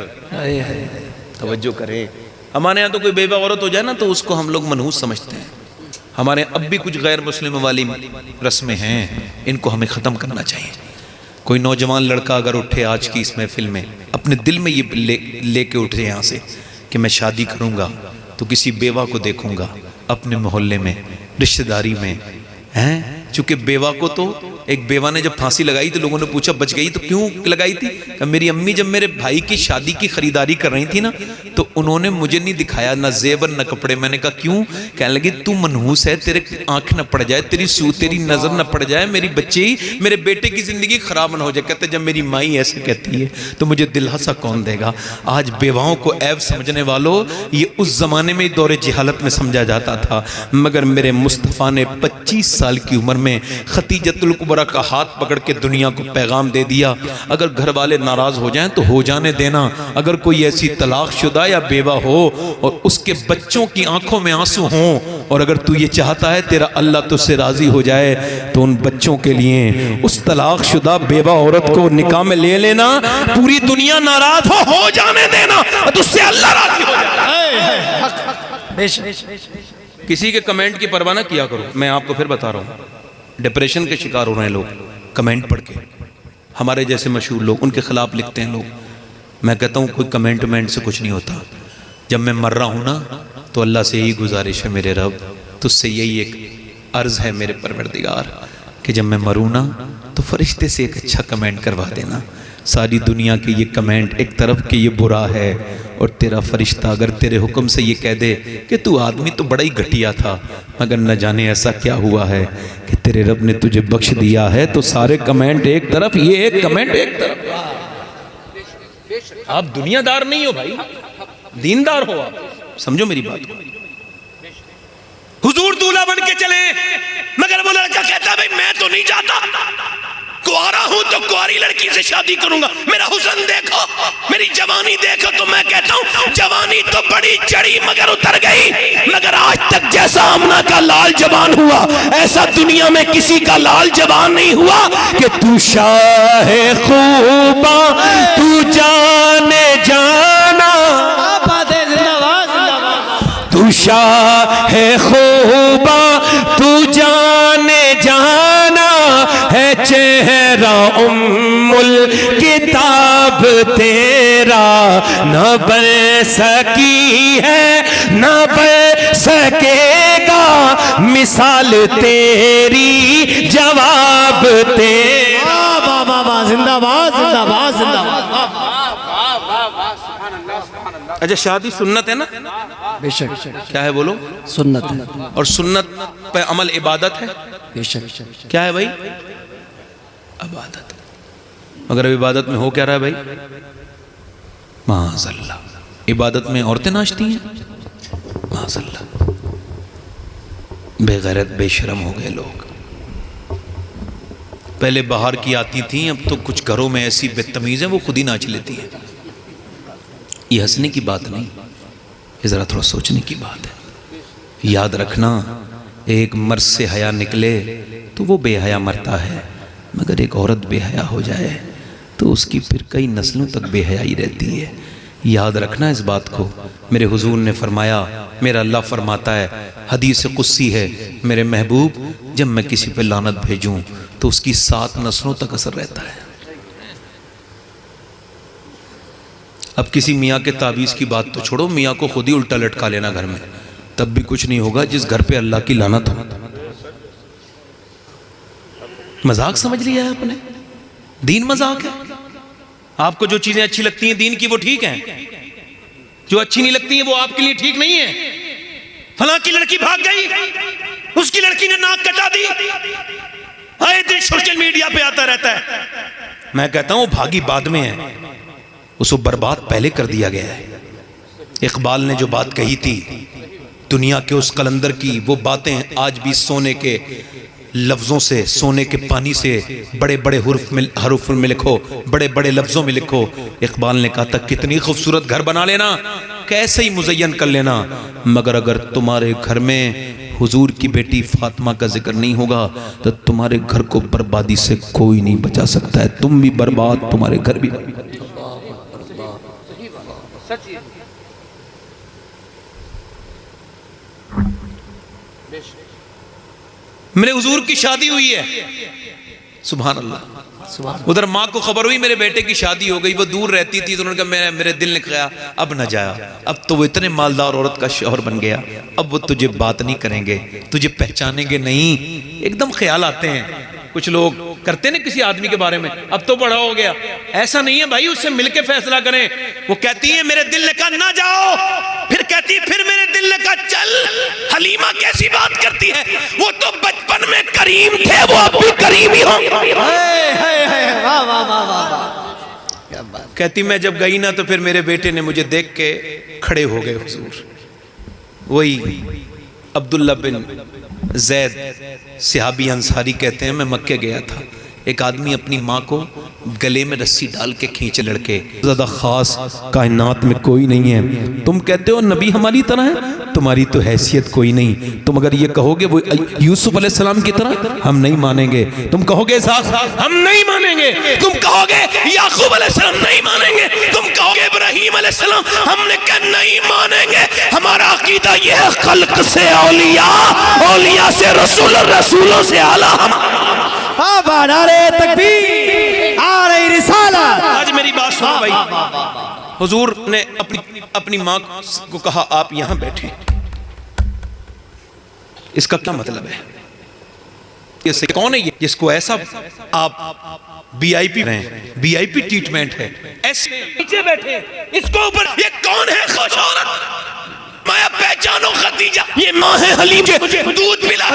तवज्जो करें, हमारे यहाँ तो कोई बेवा औरत हो जाए ना तो उसको हम लोग मनहूस समझते हैं। हमारे अब भी कुछ गैर मुस्लिम वाली रस्में हैं, इनको हमें ख़त्म करना चाहिए। कोई नौजवान लड़का अगर उठे आज की इस महफिल में, अपने दिल में ये लेके उठे यहाँ से कि मैं शादी करूँगा तो किसी बेवा को देखूँगा अपने मोहल्ले में, रिश्तेदारी में, हैं। चूँकि बेवा को तो एक बेवा ने जब फांसी लगाई तो लोगों ने पूछा बच गई तो क्यों लगाई थी? मेरी अम्मी जब मेरे भाई की शादी की खरीदारी कर रही थी ना तो उन्होंने मुझे नहीं दिखाया ना जेवर ना कपड़े। मैंने कहा क्यों? कहने लगी तू मनहूस है, तेरे आंख न पड़ जाए, तेरी नजर न पड़ जाए, मेरी बच्चे मेरे बेटे की जिंदगी खराब न हो जाए। कहते जब मेरी माई ऐसे कहती है तो मुझे दिलासा कौन देगा? आज बेवाओं को ऐब समझने वालों, ये उस जमाने में दौरे जहालत में समझा जाता था, मगर मेरे मुस्तफ़ा ने 25 साल की उम्र में खतीजतुल कुबरा का हाथ पकड़ के दुनिया को पैगाम दे दिया। अगर घर वाले नाराज हो जाएं तो हो जाने देना। अगर कोई ऐसी तलाक शुदा या बेवा हो और उसके बच्चों की आंखों में आंसू हों और अगर तू ये चाहता है तेरा अल्लाह तुझसे राजी हो जाए तो उन बच्चों के लिए उस तलाक शुदा बेवा औरत को निकाह में ले लेना। पूरी दुनिया नाराज हो जाने देना, तुझसे अल्लाह राजी हो जाए। किसी के कमेंट की परवाह ना किया करो। मैं आपको फिर बता रहा हूँ, डिप्रेशन के शिकार हो रहे हैं लोग कमेंट पढ़ के। हमारे जैसे मशहूर लोग उनके खिलाफ लिखते हैं लोग। मैं कहता हूँ कोई कमेंट से कुछ नहीं होता। जब मैं मर रहा हूँ ना तो अल्लाह से यही गुजारिश है मेरे रब, तुझसे यही एक अर्ज़ है मेरे परवरदिगार कि जब मैं मरूँ ना तो फरिश्ते से एक अच्छा कमेंट करवा देना। सारी दुनिया के ये कमेंट एक तरफ के ये बुरा है और तेरा फरिश्ता अगर तेरे हुक्म से ये कह दे कि तू आदमी तो बड़ा ही घटिया था, मगर न जाने ऐसा क्या हुआ है कि तेरे रब ने तुझे बख्श दिया है, तो सारे कमेंट एक तरफ, ये एक कमेंट एक तरफ। आप दुनियादार नहीं हो भाई, दीनदार हो आप, समझो मेरी बात को। हुजूर दूल्हा बन के चले, मगर वो लड़का कहता भाई मैं तो नहीं जाता, कुआरा हूं तो कुआरी लड़की से शादी करूंगा। मेरा हुस्न देखो, मेरी जवानी देखो। तो मैं कहता हूं जवानी तो बड़ी चढ़ी मगर उतर गई, मगर आज तक जैसा आमना का लाल जवान हुआ ऐसा दुनिया में किसी का लाल जवान नहीं हुआ कि तू शाहे खूबा तू जाने जाना, तू शाहे खूबा तू जाने जाना है, चेहरा उम्मुल किताब तेरा न बन सकी है न बन सकेगा, मिसाल तेरी जवाब तेरा। जिंदाबाद जिंदाबाद जिंदाबाद। अच्छा शादी सुन्नत है ना? बेशक। क्या है बोलो? सुन्नत है। और सुन्नत पे अमल इबादत है। बेशक। क्या है भाई? इबादत। मगर अब इबादत में हो क्या रहा है भाई? माज़अल्लाह, इबादत में औरतें नाचती हैं। माज़अल्लाह, बेगैरत बेशरम हो गए लोग। पहले बाहर की आती थी, अब तो कुछ घरों में ऐसी बदतमीज हैं वो खुद ही नाच लेती हैं। ये हंसने की बात नहीं, ये ज़रा थोड़ा सोचने की बात है। याद रखना, एक मर्द से हया निकले तो वो बेहया मरता है, मगर एक औरत बेहया हो जाए तो उसकी फिर कई नस्लों तक बेहयाई रहती है। याद रखना इस बात को। मेरे हुजूर ने फरमाया, मेरा अल्लाह फरमाता है, हदीस कुस्सी है, मेरे महबूब जब मैं किसी पे लानत भेजूं तो उसकी 7 नस्लों तक असर रहता है। अब किसी मियाँ के ताबीज़ की बात तो छोड़ो, मियाँ को खुद ही उल्टा लटका लेना घर में, तब भी कुछ नहीं होगा जिस घर पे अल्लाह की लानत हो। मजाक समझ लिया है आपने? दीन मजाक है? आपको जो चीजें अच्छी लगती हैं दीन की वो ठीक हैं, जो अच्छी नहीं लगती हैं वो आपके लिए ठीक नहीं है। फलां की लड़की भाग गई, उसकी लड़की ने नाक कटा दी, आए दिन सोशल मीडिया पे आता रहता है। मैं कहता हूं भागी बाद में है, उसको बर्बाद पहले कर दिया गया है। इकबाल ने जो बात कही थी दुनिया के उस कलंदर की, वो बातें आज भी सोने के लफ्ज़ों से, सोने के पानी से बड़े बड़े हरूफ में लिखो, बड़े बड़े लफ्ज़ों में लिखो। इकबाल ने कहा था कितनी खूबसूरत घर बना लेना, कैसे ही मुज़य्यन कर लेना, मगर अगर तुम्हारे घर में हुजूर की बेटी फातिमा का जिक्र नहीं होगा तो तुम्हारे घर को बर्बादी से कोई नहीं बचा सकता है। तुम भी बर्बाद, तुम्हारे घर भी। मेरे हुजूर की शादी हुई है, सुभान अल्लाह। उधर माँ को खबर हुई मेरे बेटे की शादी हो गई, वो दूर रहती थी तो उन्होंने कहा मेरे दिल ने कहा अब न जाया, अब तो वो इतने मालदार औरत का शौहर बन गया, अब वो तुझे बात नहीं करेंगे, तुझे पहचानेंगे नहीं। एकदम ख्याल आते हैं, कुछ लोग करते ना किसी आदमी के बारे में, अब तो बड़ा हो गया। ऐसा नहीं है भाई, उससे मिलके फैसला करें। वो कहती है मेरे दिल ने कहा ना जाओ, फिर कहती है फिर मेरे दिल ने कहा चल। हलीमा कैसी बात करती है, वो तो बचपन में करीम थे, वो अब भी करीम ही होंगे। कहती मैं जब गई ना तो फिर मेरे बेटे ने मुझे देख के खड़े हो गए हुजूर। वही अब्दुल्ला बिन जैद सहाबी अंसारी कहते हैं मैं मक्के गया था, एक आदमी अपनी माँ को गले में रस्सी डाल के खींचे लड़के। ज़्यादा खास कायनात में कोई नहीं है। तुम कहते हो नबी हमारी तरह है, तुम्हारी तो हैसियत कोई नहीं। तुम अगर ये कहोगे वो यूसुफ अलैहिस्सलाम की तरह, हम नहीं मानेंगे। तुम कहोगे इसाक, हम नहीं मानेंगे। तुम कहोगे याकूब अलैहिस्सलाम, नहीं मानेंगे। तुम कहोगे इब्राहीम अलैहिस्सलाम, हमने कहा नहीं मानेंगे। हमारा अकीदा ये है खल्क से औलिया, औलिया से रसूल, रसूलों से आला। नारे तकबीर, नारे रिसालत। आज मेरी बात सुनो भाई, हुजूर ने अपनी माँ को कहा आप यहां बैठे। इसका क्या मतलब है? ये कौन है ये जिसको ऐसा आप वीआईपी वीआईपी ट्रीटमेंट है, ऐसे नीचे बैठे, इसको ऊपर। ये कौन है खुश औरत? मैं पहचानो खदीजा, ये माँ है हलीम के दूध पिला।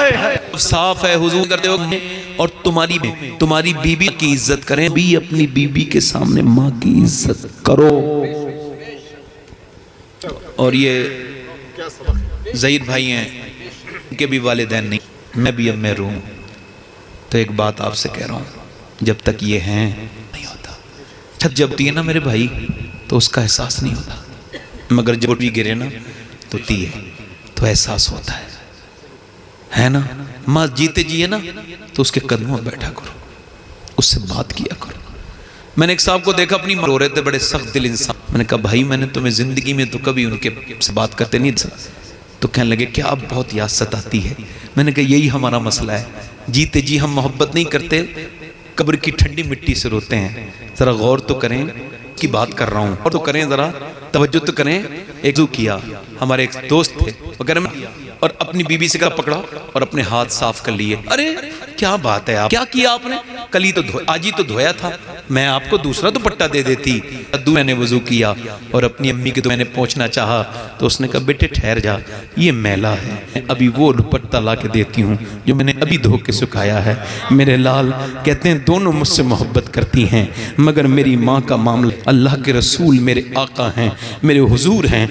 साफ है हुजूर करते हो, और तुम्हारी बीबी की इज्जत करें भी, अपनी बीबी के सामने माँ की इज्जत करो। और ये ज़हीर भाई हैं, इनके भी वालिदैन नहीं, मैं भी अब मैं रूं। तो एक बात आपसे कह रहा हूँ, जब तक ये हैं नहीं होता। छत जब होती है ना मेरे भाई तो उसका एहसास नहीं होता, मगर जब भी गिरे ना तो है तो एहसास होता है ना। माँ जीते जिए ना तो उसके कदमों में बैठा करो, उससे बात किया करो। मैंने एक साहब को देखा, अपनी रो रहे थे, बड़े सख्त दिल इंसान। मैंने कहा भाई मैंने तुम्हें जिंदगी में तो कभी उनके से बात करते नहीं था। तो कहने लगे क्या अब बहुत याद सताती है। मैंने कहा यही हमारा मसला है, जीते जी हम मोहब्बत नहीं करते, कब्र की ठंडी मिट्टी से रोते हैं। जरा गौर तो करें की बात कर रहा हूँ, और तो करें, जरा तवज्जो तो करें। एक किया, हमारे एक दोस्त थे, वगैरह, और अपनी बीबी से का पकड़ा और अपने हाथ साफ कर लिए। अरे क्या बात है, आप क्या किया आपने? कल ही तो आज ही तो धोया था, मैं आपको दूसरा दुपट्टा दे देती। मैंने वजू किया और अपनी अम्मी के तो मैंने पहुंचना चाहा तो उसने कहा बेटे ठहर जा, ये मैला है, अभी वो दुपट्टा ला के देती हूँ जो मैंने अभी धो के सुखाया है। मेरे लाल कहते हैं दोनों मुझसे मोहब्बत करती हैं, मगर मेरी माँ का मामला, अल्लाह के रसूल मेरे आका हैं, मेरे हुजूर हैं,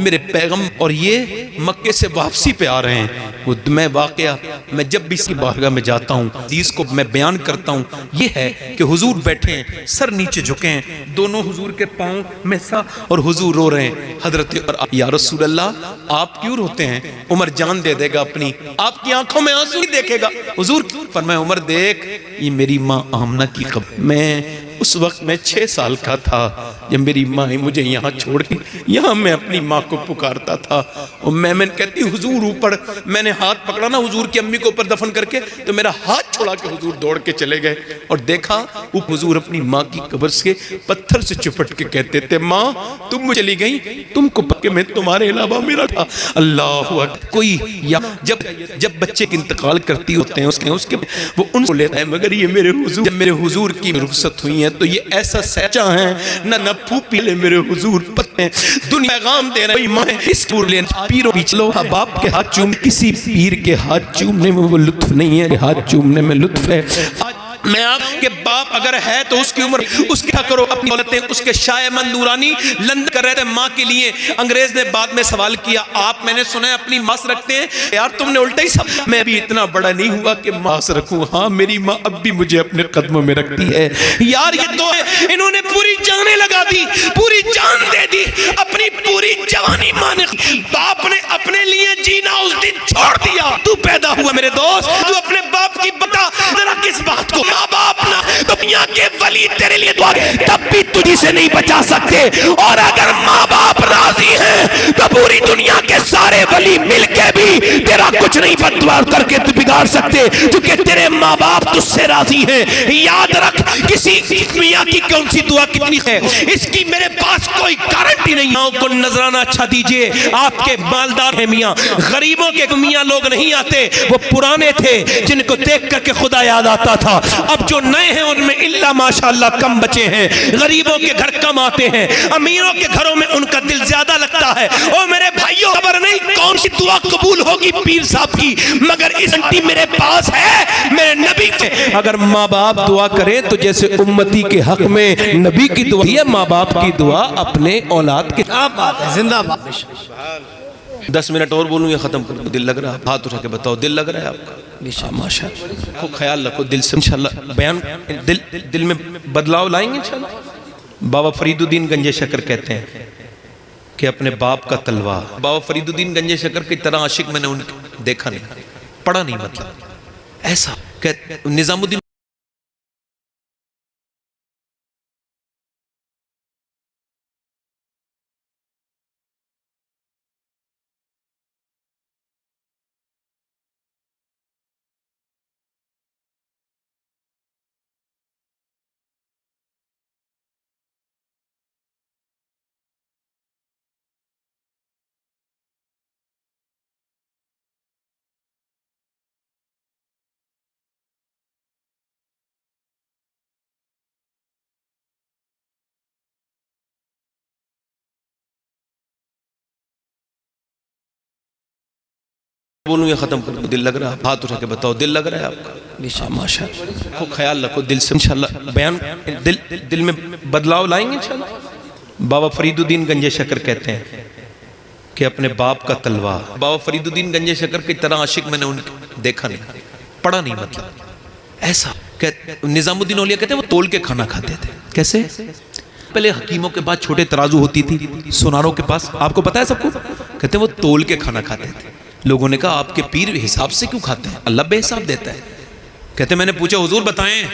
मेरे पैगम, और ये मक्के से वापसी पे आ रहे हैं। वो मैं वाकया, मैं जब भी इसकी बारगाह में जाता हूँ, हदीस को मैं बयान करता हूँ, ये है कि हुजूर बैठे हैं, सर नीचे झुके हैं, दोनों हुजूर के पाँव में सा, और हुजूर रो रहे हैं। हजरत या रसूल अल्लाह आप क्यों रोते हैं? उमर जान दे देगा अपनी, आपकी आंखों में आंसू ही देखेगा। हुजूर फरमाए उमर देख, ये मेरी माँ आमना की खबर, मैं उस वक्त मैं 6 साल का था, जब मेरी माँ मुझे यहाँ छोड़ के, यहाँ मैं अपनी माँ को पुकारता था और मैं कहती हुजूर ऊपर, मैंने हाथ पकड़ा ना हुजूर की अम्मी को ऊपर दफन करके, तो मेरा हाथ छुड़ा के हुजूर दौड़ के चले गए और देखा वो हुजूर अपनी माँ की कब्र से पत्थर से चिपट के कहते थे, माँ तुम चली गई, तुमको पक्के में तुम्हारे अलावा मेरा था। अल्लाह अकबर। कोई या जब बच्चे की इंतकाल करती होते हैं उसके वो उनको लेता है, मगर ये मेरे हुजूर, जब मेरे हुजूर की रुखसत हुई है तो ये ऐसा सच्चा है ना फूफी ले मेरे हुजूर पत्ते दुनिया पैगाम दे रही मां इस पीरों बीच लो बाप के हाथ चूम, किसी पीर के हाथ चूमने में वो लुत्फ नहीं है, हाथ चूमने में लुत्फ है। मैं आपके बाप अगर है तो उसकी उम्र उसके क्या करो अपनी औलतें, उसके शायमन नूरानी लंदन कर रहे थे माँ के लिए। अंग्रेज ने बाद में सवाल किया, आप मैंने सुना है अपनी माँ से रखते हैं, यार तुमने उल्टा ही सब। मैं भी इतना बड़ा नहीं हुआ कि माँ से रखूं, हाँ मेरी माँ अब भी मुझे अपने कदमों में रखती है। यार ये तो है, इन्होंने पूरी जानें लगा दी, पूरी जान दे दी, अपनी पूरी जवानी माँ ने, बाप ने अपने लिए जीना उस दिन छोड़ दिया। तू पैदा हुआ मेरे दोस्त, तू अपने बाप की बता जरा किस बात को, माँ बाप ना दुनिया के वली तेरे लिए दुआ तब भी तुझी से नहीं बचा सकते, और अगर माँ बाप राजी हैं तो पूरी दुनिया के सारे वली मिलके भी तेरा कुछ नहीं बदला करके तू बिगाड़ सकते, क्योंकि तेरे माँ बाप तुझसे राजी हैं। याद रख, किसी मियाँ की कौन सी दुआ कितनी है इसकी मेरे पास कोई गारंटी नहीं। माँ को नजराना अच्छा दीजिए, आपके मालदार है मियाँ, गरीबों के मियाँ लोग नहीं आते, वो पुराने थे जिनको देख करके खुदा याद आता था। अब जो नए हैं उनमें इल्ला माशाअल्लाह कम बचे हैं, गरीबों के घर कम आते हैं, अमीरों के घरों में उनका दिल ज्यादा लगता है। और मेरे भाइयों खबर नहीं कौन सी दुआ कबूल होगी पीर साहब की, मगर इस घंटी मेरे पास है मेरे नबी से। अगर माँ बाप दुआ करें तो जैसे उम्मती के हक में नबी की दुआ है, माँ बाप की दुआ अपने औलाद के। जिंदाबाद। 10 मिनट और बोलूँ या खत्म करूँ? दिल लग रहा है? हाथ उठा के बताओ, दिल लग रहा है आपका? माशाअल्लाह। खूब ख्याल रखो दिल से, इंशाअल्लाह बयान दिल में बदलाव लाएंगे इंशाअल्लाह। बाबा फरीदुद्दीन गंजे शकर कहते हैं कि अपने बाप का तलवा, बाबा फरीदुद्दीन गंजे शकर की तरह आशिक मैंने उनको देखा नहीं, पढ़ा नहीं, मतलब ऐसा निजामुद्दीन बोलूँ या खत्म करूँ? दिल लग रहा है? हाथ उठा के बताओ, दिल लग रहा है आपका? माशाअल्लाह। खूब ख्याल रखो दिल से, इंशाअल्लाह बयान दिल में बदलाव लाएंगे इंशाअल्लाह। बाबा फरीदुद्दीन गंजे शकर कहते हैं कि अपने बाप का तलवा, बाबा फरीदुद्दीन गंजे शकर की तरह आशिक मैंने उनको देखा नहीं, पढ़ा नहीं, मतलब ऐसा। निजामुद्दीन औलिया कहते हैं वो तोल के खाना खाते थे। कैसे? पहले हकीमों के पास छोटे तराजू होती थी, सुनारों के पास, आपको पता है सबको, कहते हैं वो तोल के खाना खाते थे। लोगों ने कहा आपके पीर हिसाब से क्यों खाते हैं? अल्लाह बेहिसाब देता है। कहते मैंने पूछा हुजूर बताएं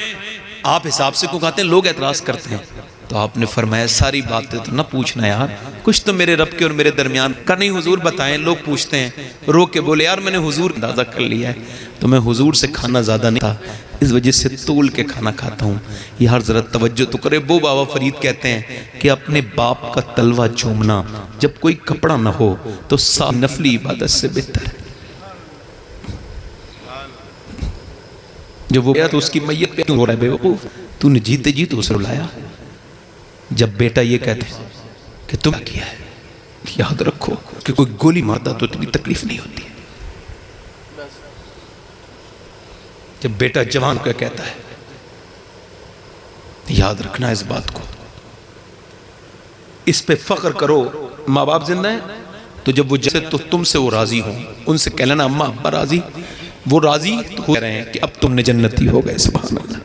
आप हिसाब से क्यों खाते हैं? लोग एतराज करते हैं। तो आपने फरमाया सारी बातें तो ना पूछना यार, कुछ तो मेरे रब के और मेरे दरमियान का नहीं, हुजूर बताएं। लोग पूछते हैं, रो के बोले यार मैंने हुजूर अंदाजा कर लिया है, तो मैं हुजूर से खाना ज़्यादा नहीं था, इस वजह से तोल के खाना खाता हूँ। यार ज़रा तवज्जो तो करे। वो बाबा फरीद कहते हैं कि अपने बाप का तलवा चूमना जब कोई कपड़ा ना हो तो नफली इबादत से बेहतर है। जब वो गया तो उसकी मैयत पे क्यों रो रहा है बेवकूफ? तूने जीते जी तो उसे रुलाया। जब बेटा ये कहते कि तुम क्या किया है, याद रखो कि कोई गोली मारता तो इतनी तकलीफ नहीं होती है। जब बेटा जवान को कहता है, याद रखना इस बात को, इस पे फख्र करो। माँ बाप जिंदा है तो जब वो जैसे तो तुमसे वो राजी हो, उनसे कह लेना अम्मा अब्बा राजी, वो राजी तो हो रहे हैं कि अब तुमने जन्नती हो गए। सुभान अल्लाह।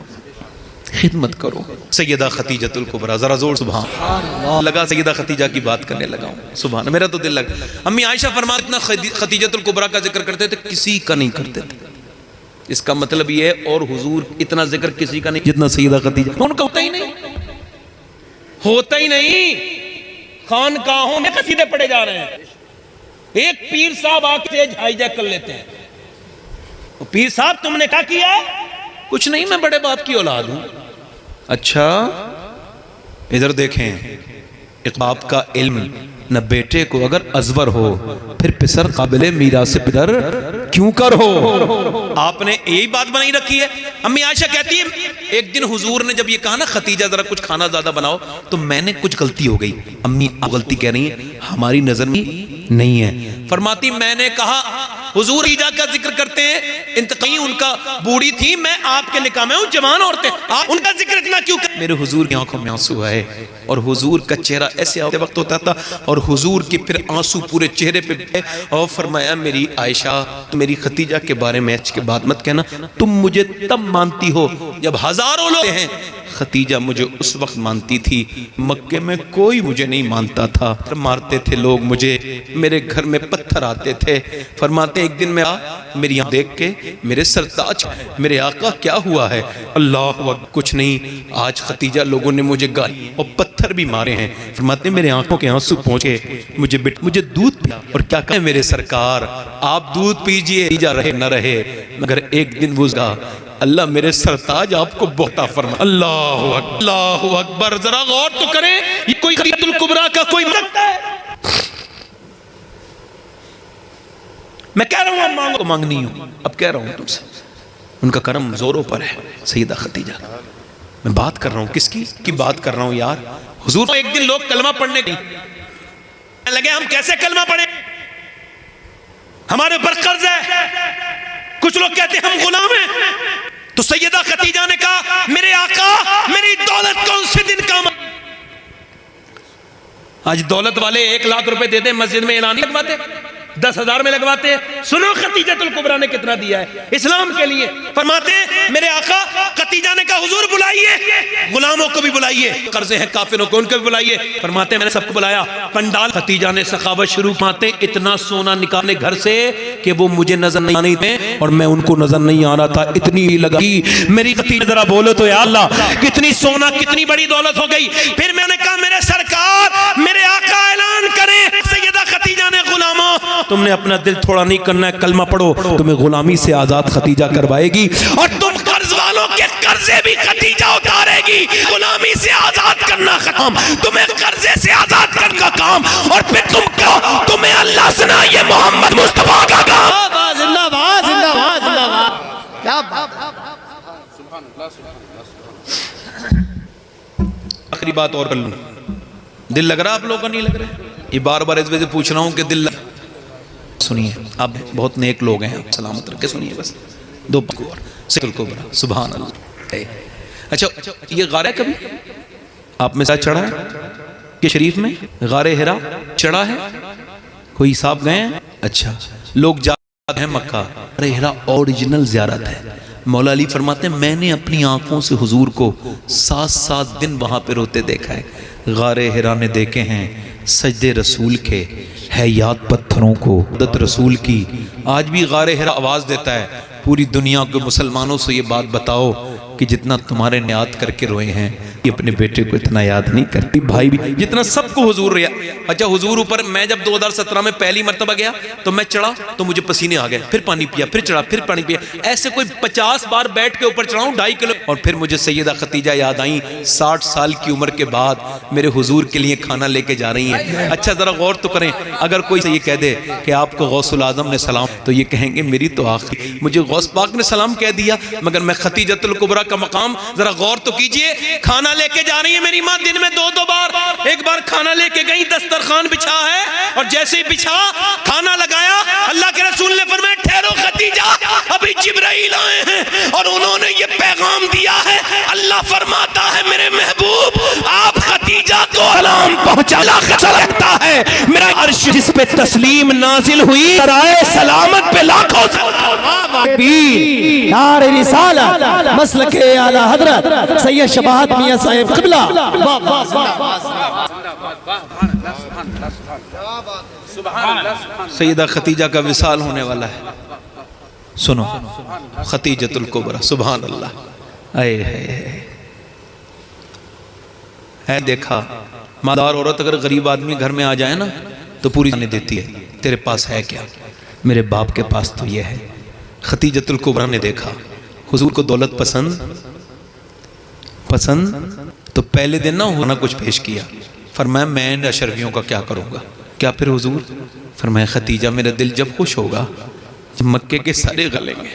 खिदमत करो। सैयदा खतीजतुल कुबरा, जरा जोर सुभान लगा, सैयदा खतीजा की बात करने लगा हूं। सुभान, मेरा तो दिल लगा। अम्मी आयशा फरमा इतना खतीजतुल कुबरा का जिक्र करते थे, किसी का नहीं करते थे। इसका मतलब ये है, और हुजूर इतना जिक्र किसी का नहीं जितना सैयदा खतीजा, उनका होता ही नहीं। होता ही नहीं, खानकाहों में कसीदे पढ़े जा रहे हैं। एक पीर साहब आके हाईजैक कर लेते हैं। तो पीर साहब तुमने क्या किया? कुछ नहीं, मैं बड़े बाप की औलाद हूं। अच्छा, इधर देखें, एक बाप का इल्म न बेटे को अगर अजवर हो, फिर पिसर काबिले मीरा से पिदर क्यों कर हो। आपने यही बात बनाई रखी है। अम्मी आयशा कहती है, एक दिन हुजूर ने जब ये कहा ना, खतीजा जरा कुछ खाना ज्यादा बनाओ, तो मैंने कुछ गलती हो गई। अम्मी आप गलती कह रही है, हमारी नजर में नहीं है। फरमाती मैंने कहा, हुजूर ईजा का जिक्र करते हैं, इंतकाई उनका बूढ़ी थी, मैं आपके निकाह में हूं, जवान औरतें, आप उनका जिक्र इतना क्यों कर? मेरे हुजूर की आंखों में आंसू आए और हुजूर का चेहरा ऐसे आते वक्त होता था और हुजूर की फिर आंसू पूरे चेहरे पे, और फरमाया मेरी आयशा, मेरी खतीजा के बारे में अच्छी बात मत कहना, तुम मुझे तब मानती हो जब हजारों लोग हैं। खतीजा मुझे उस वक्त मानती थी, मक्के में कोई मुझे नहीं मानता था, मारते थे लोग मुझे, मेरे घर में पत्थर आते थे। फरमाते एक दिन मैं मेरी आंख देख के मेरे सरताज, मेरे आका क्या हुआ है? अल्लाह अकबर, कुछ नहीं, आज खतीजा लोगों ने मुझे गाली और पत्थर भी मारे हैं। फरमाते मेरे आंखों के आंसू पहुंचे, मुझे दूध पिया, और क्या कहें मेरे सरकार, आप दूध पीजिए, खतीजा रहे न रहे, मगर एक दिन वो अल्लाह मेरे सरताज आपको बहुत फरमा। अल्लाह अकबर, जरा गौर तो करें, ये कोई खलीफतुल कुबरा का कोई लगता है? मैं कह रहा हूं मांगो, मांगनी हूं, अब कह रहा हूं तुमसे, उनका करम जोरों पर है। सैयदा खतीजा, मैं बात कर रहा हूं किसकी की बात कर रहा हूं यार। हुजूर एक दिन लोग कलमा पढ़ने गए, लगे हम कैसे कलमा पढ़े, हमारे ऊपर कर्ज है, कुछ लोग कहते हैं हम गुलाम हैं। तो सैयदा खतीजा ने कहा, मेरे आका मेरी दौलत कौन से दिन काम। आज दौलत वाले 1 लाख रुपए देते, मस्जिद में ऐलान लगवाते, 10,000 में लगवाते। सुनो खतीजतुल कुबरा ने कितना दिया है इस्लाम के लिए। फरमाते मेरे आका, खतीजा ने कहा हुजूर बुलाइए, गुलामों को भी बुलाइए, कर्जे हैं काफिरों को, उनको भी बुलाइए। फरमाते मैंने सबको बुलाया, पंडाल, खतीजा ने सखावत शुरू। फरमाते इतना सोना निकाले घर से कि वो मुझे नजर नहीं आने थे और मैं उनको नजर नहीं आ रहा था, इतनी लगी मेरी खतीजा। जरा बोलो तो या अल्लाह, कितनी सोना, कितनी बड़ी दौलत हो गई। फिर मैंने कहा मेरे सरकार, मेरे आका ऐलान करें, सैयदा खतीजा ने, गुलामों तुमने अपना दिल थोड़ा नहीं करना है, कलमा पढ़ो, तुम्हें गुलामी से आजाद खतीजा करवाएगी, और तुम कर्ज वालों के कर्जे भी खतीजा उतारेगी। गुलामी से आजाद करना खत्म, तुम्हें कर्जे से आजाद करने का काम, और फिर तुम क्या, तुम्हें अल्लाह सुनाइए मोहम्मद मुस्तफा का काम। जिंदाबाद जिंदाबाद जिंदाबाद, क्या आखिरी बात और कर लूं, दिल लग रहा आप लोगों का? नहीं लग रहा? ये बार बार इस वजह से पूछ रहा हूं कि दिल सुनिए, आप बहुत नेक लोग हैं, सलामत रख के सुनिए बस। 2 और सुभान अल्लाह। अच्छा, ये गारा कभी आप में साथ चढ़ा है कि शरीफ में गारे हिरा चढ़ा है? कोई साहब गए हैं? अच्छा, लोग जाते हैं मक्का, गारे हिरा ओरिजिनल ज़ियारत है। मौला अली फरमाते हैं मैंने अपनी आंखों से हुजूर को 7-7 दिन वहां पे रोते देखा है। गारे हिरा ने देखे हैं सजदे रसूल के, है याद पत्थरों को दत रसूल की। आज भी गारे हिरा आवाज़ देता है, पूरी दुनिया के मुसलमानों से ये बात बताओ कि जितना तुम्हारे ने याद करके रोए हैं, ये अपने बेटे को इतना याद नहीं करती। भाई भी जितना सबको हुजूर रिया। अच्छा, हुजूर ऊपर मैं जब 2017 में पहली मरतबा गया तो मैं चढ़ा तो मुझे पसीने आ गए, फिर पानी पिया, फिर चढ़ा, फिर पानी पिया, ऐसे कोई 50 बार बैठ के ऊपर चढ़ाऊं 2.5 किलो। और फिर मुझे सैयदा खतीजा याद आई, 60 साल की उम्र के बाद मेरे हुजूर के लिए खाना लेके जा रही हैं। अच्छा, जरा गौर तो करें, अगर कोई ये कह दे कि आपको गौसुल आजम ने सलाम, तो ये कहेंगे मेरी तो आखिरी, मुझे गौस पाक ने सलाम कह दिया, मगर मैं खतीजतुल कुबरा का मकाम, जरा गौर तो कीजिए। खाना लेके जा रही है मेरी माँ, दिन में 2-2 बार, एक बार खाना लेके गई, दस्तरखान बिछा है, और जैसे ही बिछा खाना लगाया, अल्लाह के रसूल ने फरमाया ठहरो खतीजा, अभी जिब्राइल आए हैं और उन्होंने ये पैगाम दिया है। अल्लाह फरमाता है मेरे महबूब आप खतीजा को सलाम पहुंचा सकता है। मेरा अर्श जिस पे तस्लीम नाजिल हुई, सराए सलामत पे लाखों नारे रिसालत मसलके आला हजरत सैयद शबाहत मियां साहिब क़िबला। सैयदा खतीजा का विसाल होने वाला है, सुनो खतीजतुल कुबरा। सुभान अल्लाह। आए है देखा, मालदार औरत अगर गरीब आदमी घर में आ जाए ना तो पूरी जाने देती है, तेरे पास है क्या? मेरे बाप के पास तो ये है। खतीजतुल कुबरा ने देखा हुजूर को दौलत पसंद तो पहले दिन ना होना कुछ पेश किया, फरमाया मैं अशरफियों का क्या करूँगा? क्या फिर हुजूर? फरमाया खतीजा मेरा दिल जब खुश होगा जब मक्के के सारे गलेंगे।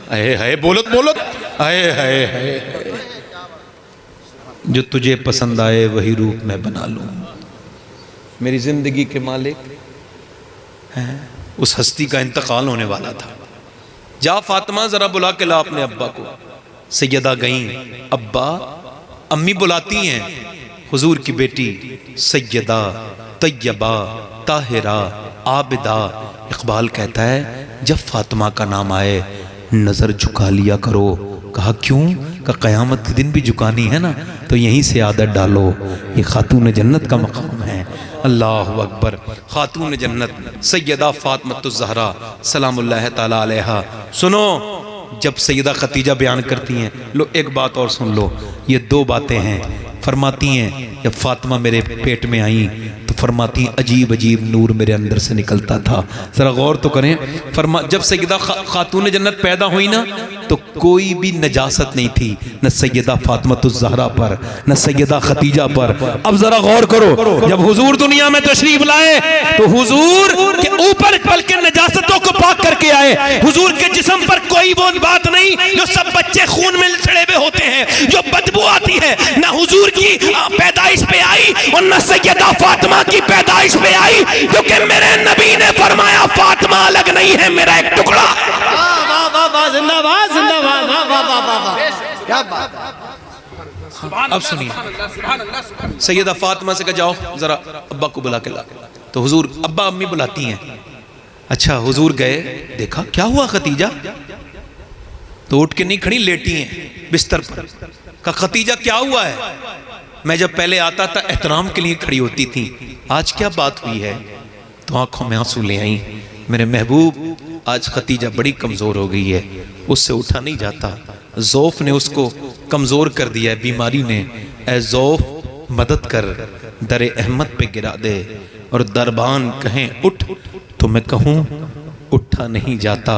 अये है बोलत बोलत, अये है जो तुझे पसंद आए वही रूप मैं बना लूँ। मेरी जिंदगी के मालिक हैं, उस हस्ती का इंतकाल होने वाला था। जा फातिमा जरा बुला के ला अपने अब्बा को। सैयदा गई, अब्बा, अम्मी बुलाती हैं हुजूर की बेटी सैयदा तैयबा ताहिरा आबिदा। इकबाल कहता है जब फातिमा का नाम आए नजर झुका लिया करो। कहा क्यों? का क़यामत के दिन भी झुकानी है ना तो यहीं से आदत डालो, ये खातून जन्नत का मकाम है। अल्लाह अकबर। खातून जन्नत सैयदा फातिमतुज़ ज़हरा सलामुल्लाह ताला अलैहा। सुनो, जब सैयदा खतीजा बयान करती हैं, लो एक बात और सुन लो, ये दो बातें हैं। फरमाती हैं जब फातिमा मेरे पेट में आई तो फरमाती अजीब अजीब नूर मेरे अंदर से निकलता था। ज़रा गौर तो करें, जब सैयदा खातून जन्नत पैदा हुई ना तो कोई भी नजासत नहीं थी, न सैयदा फातिमतुज़ ज़हरा पर न सैयदा खतीजा पर। अब जरा गौर करो, जब हुजूर दुनिया में तशरीफ लाए तो हुजूर के ऊपर बल्कि नजासतों को पाक करके आए। हुजूर के जिस्म पर कोई वो बात नहीं जो सब बच्चे खून में सड़े हुए होते हैं, जो बदबू आती है, ना हुजूर की पैदाइश पे आई और न सैयदा फातिमा की पैदाइश पे आई, क्योंकि मेरे नबी ने फरमाया फातिमा अलग नहीं है, मेरा एक टुकड़ा। जिंदाबाद जिंदाबाद, वाह वाह वाह वाह वाह, क्या बात। अब सुनिए, सैयदा फातिमा से कहा जाओ जरा अब्बा को बुला के ला। तो हुजूर अब्बा अम्मी बुलाती हैं। अच्छा, हुजूर गए, देखा क्या हुआ खतीजा? तो उठ के नहीं खड़ी, लेटी हैं बिस्तर पर। का खतीजा क्या हुआ है? मैं जब पहले आता था एहतराम के लिए खड़ी होती थी, आज क्या बात हुई है? तो आंखों में आंसू ले आई, मेरे महबूब आज खतीजा बड़ी कमज़ोर हो गई है, उससे उठा नहीं जाता, ज़ौफ़ ने उसको कमज़ोर कर दिया है, बीमारी ने। ए ज़ौफ़ मदद कर, दर अहमद पे गिरा दे, और दरबान कहें उठ तो मैं कहूँ उठा नहीं जाता।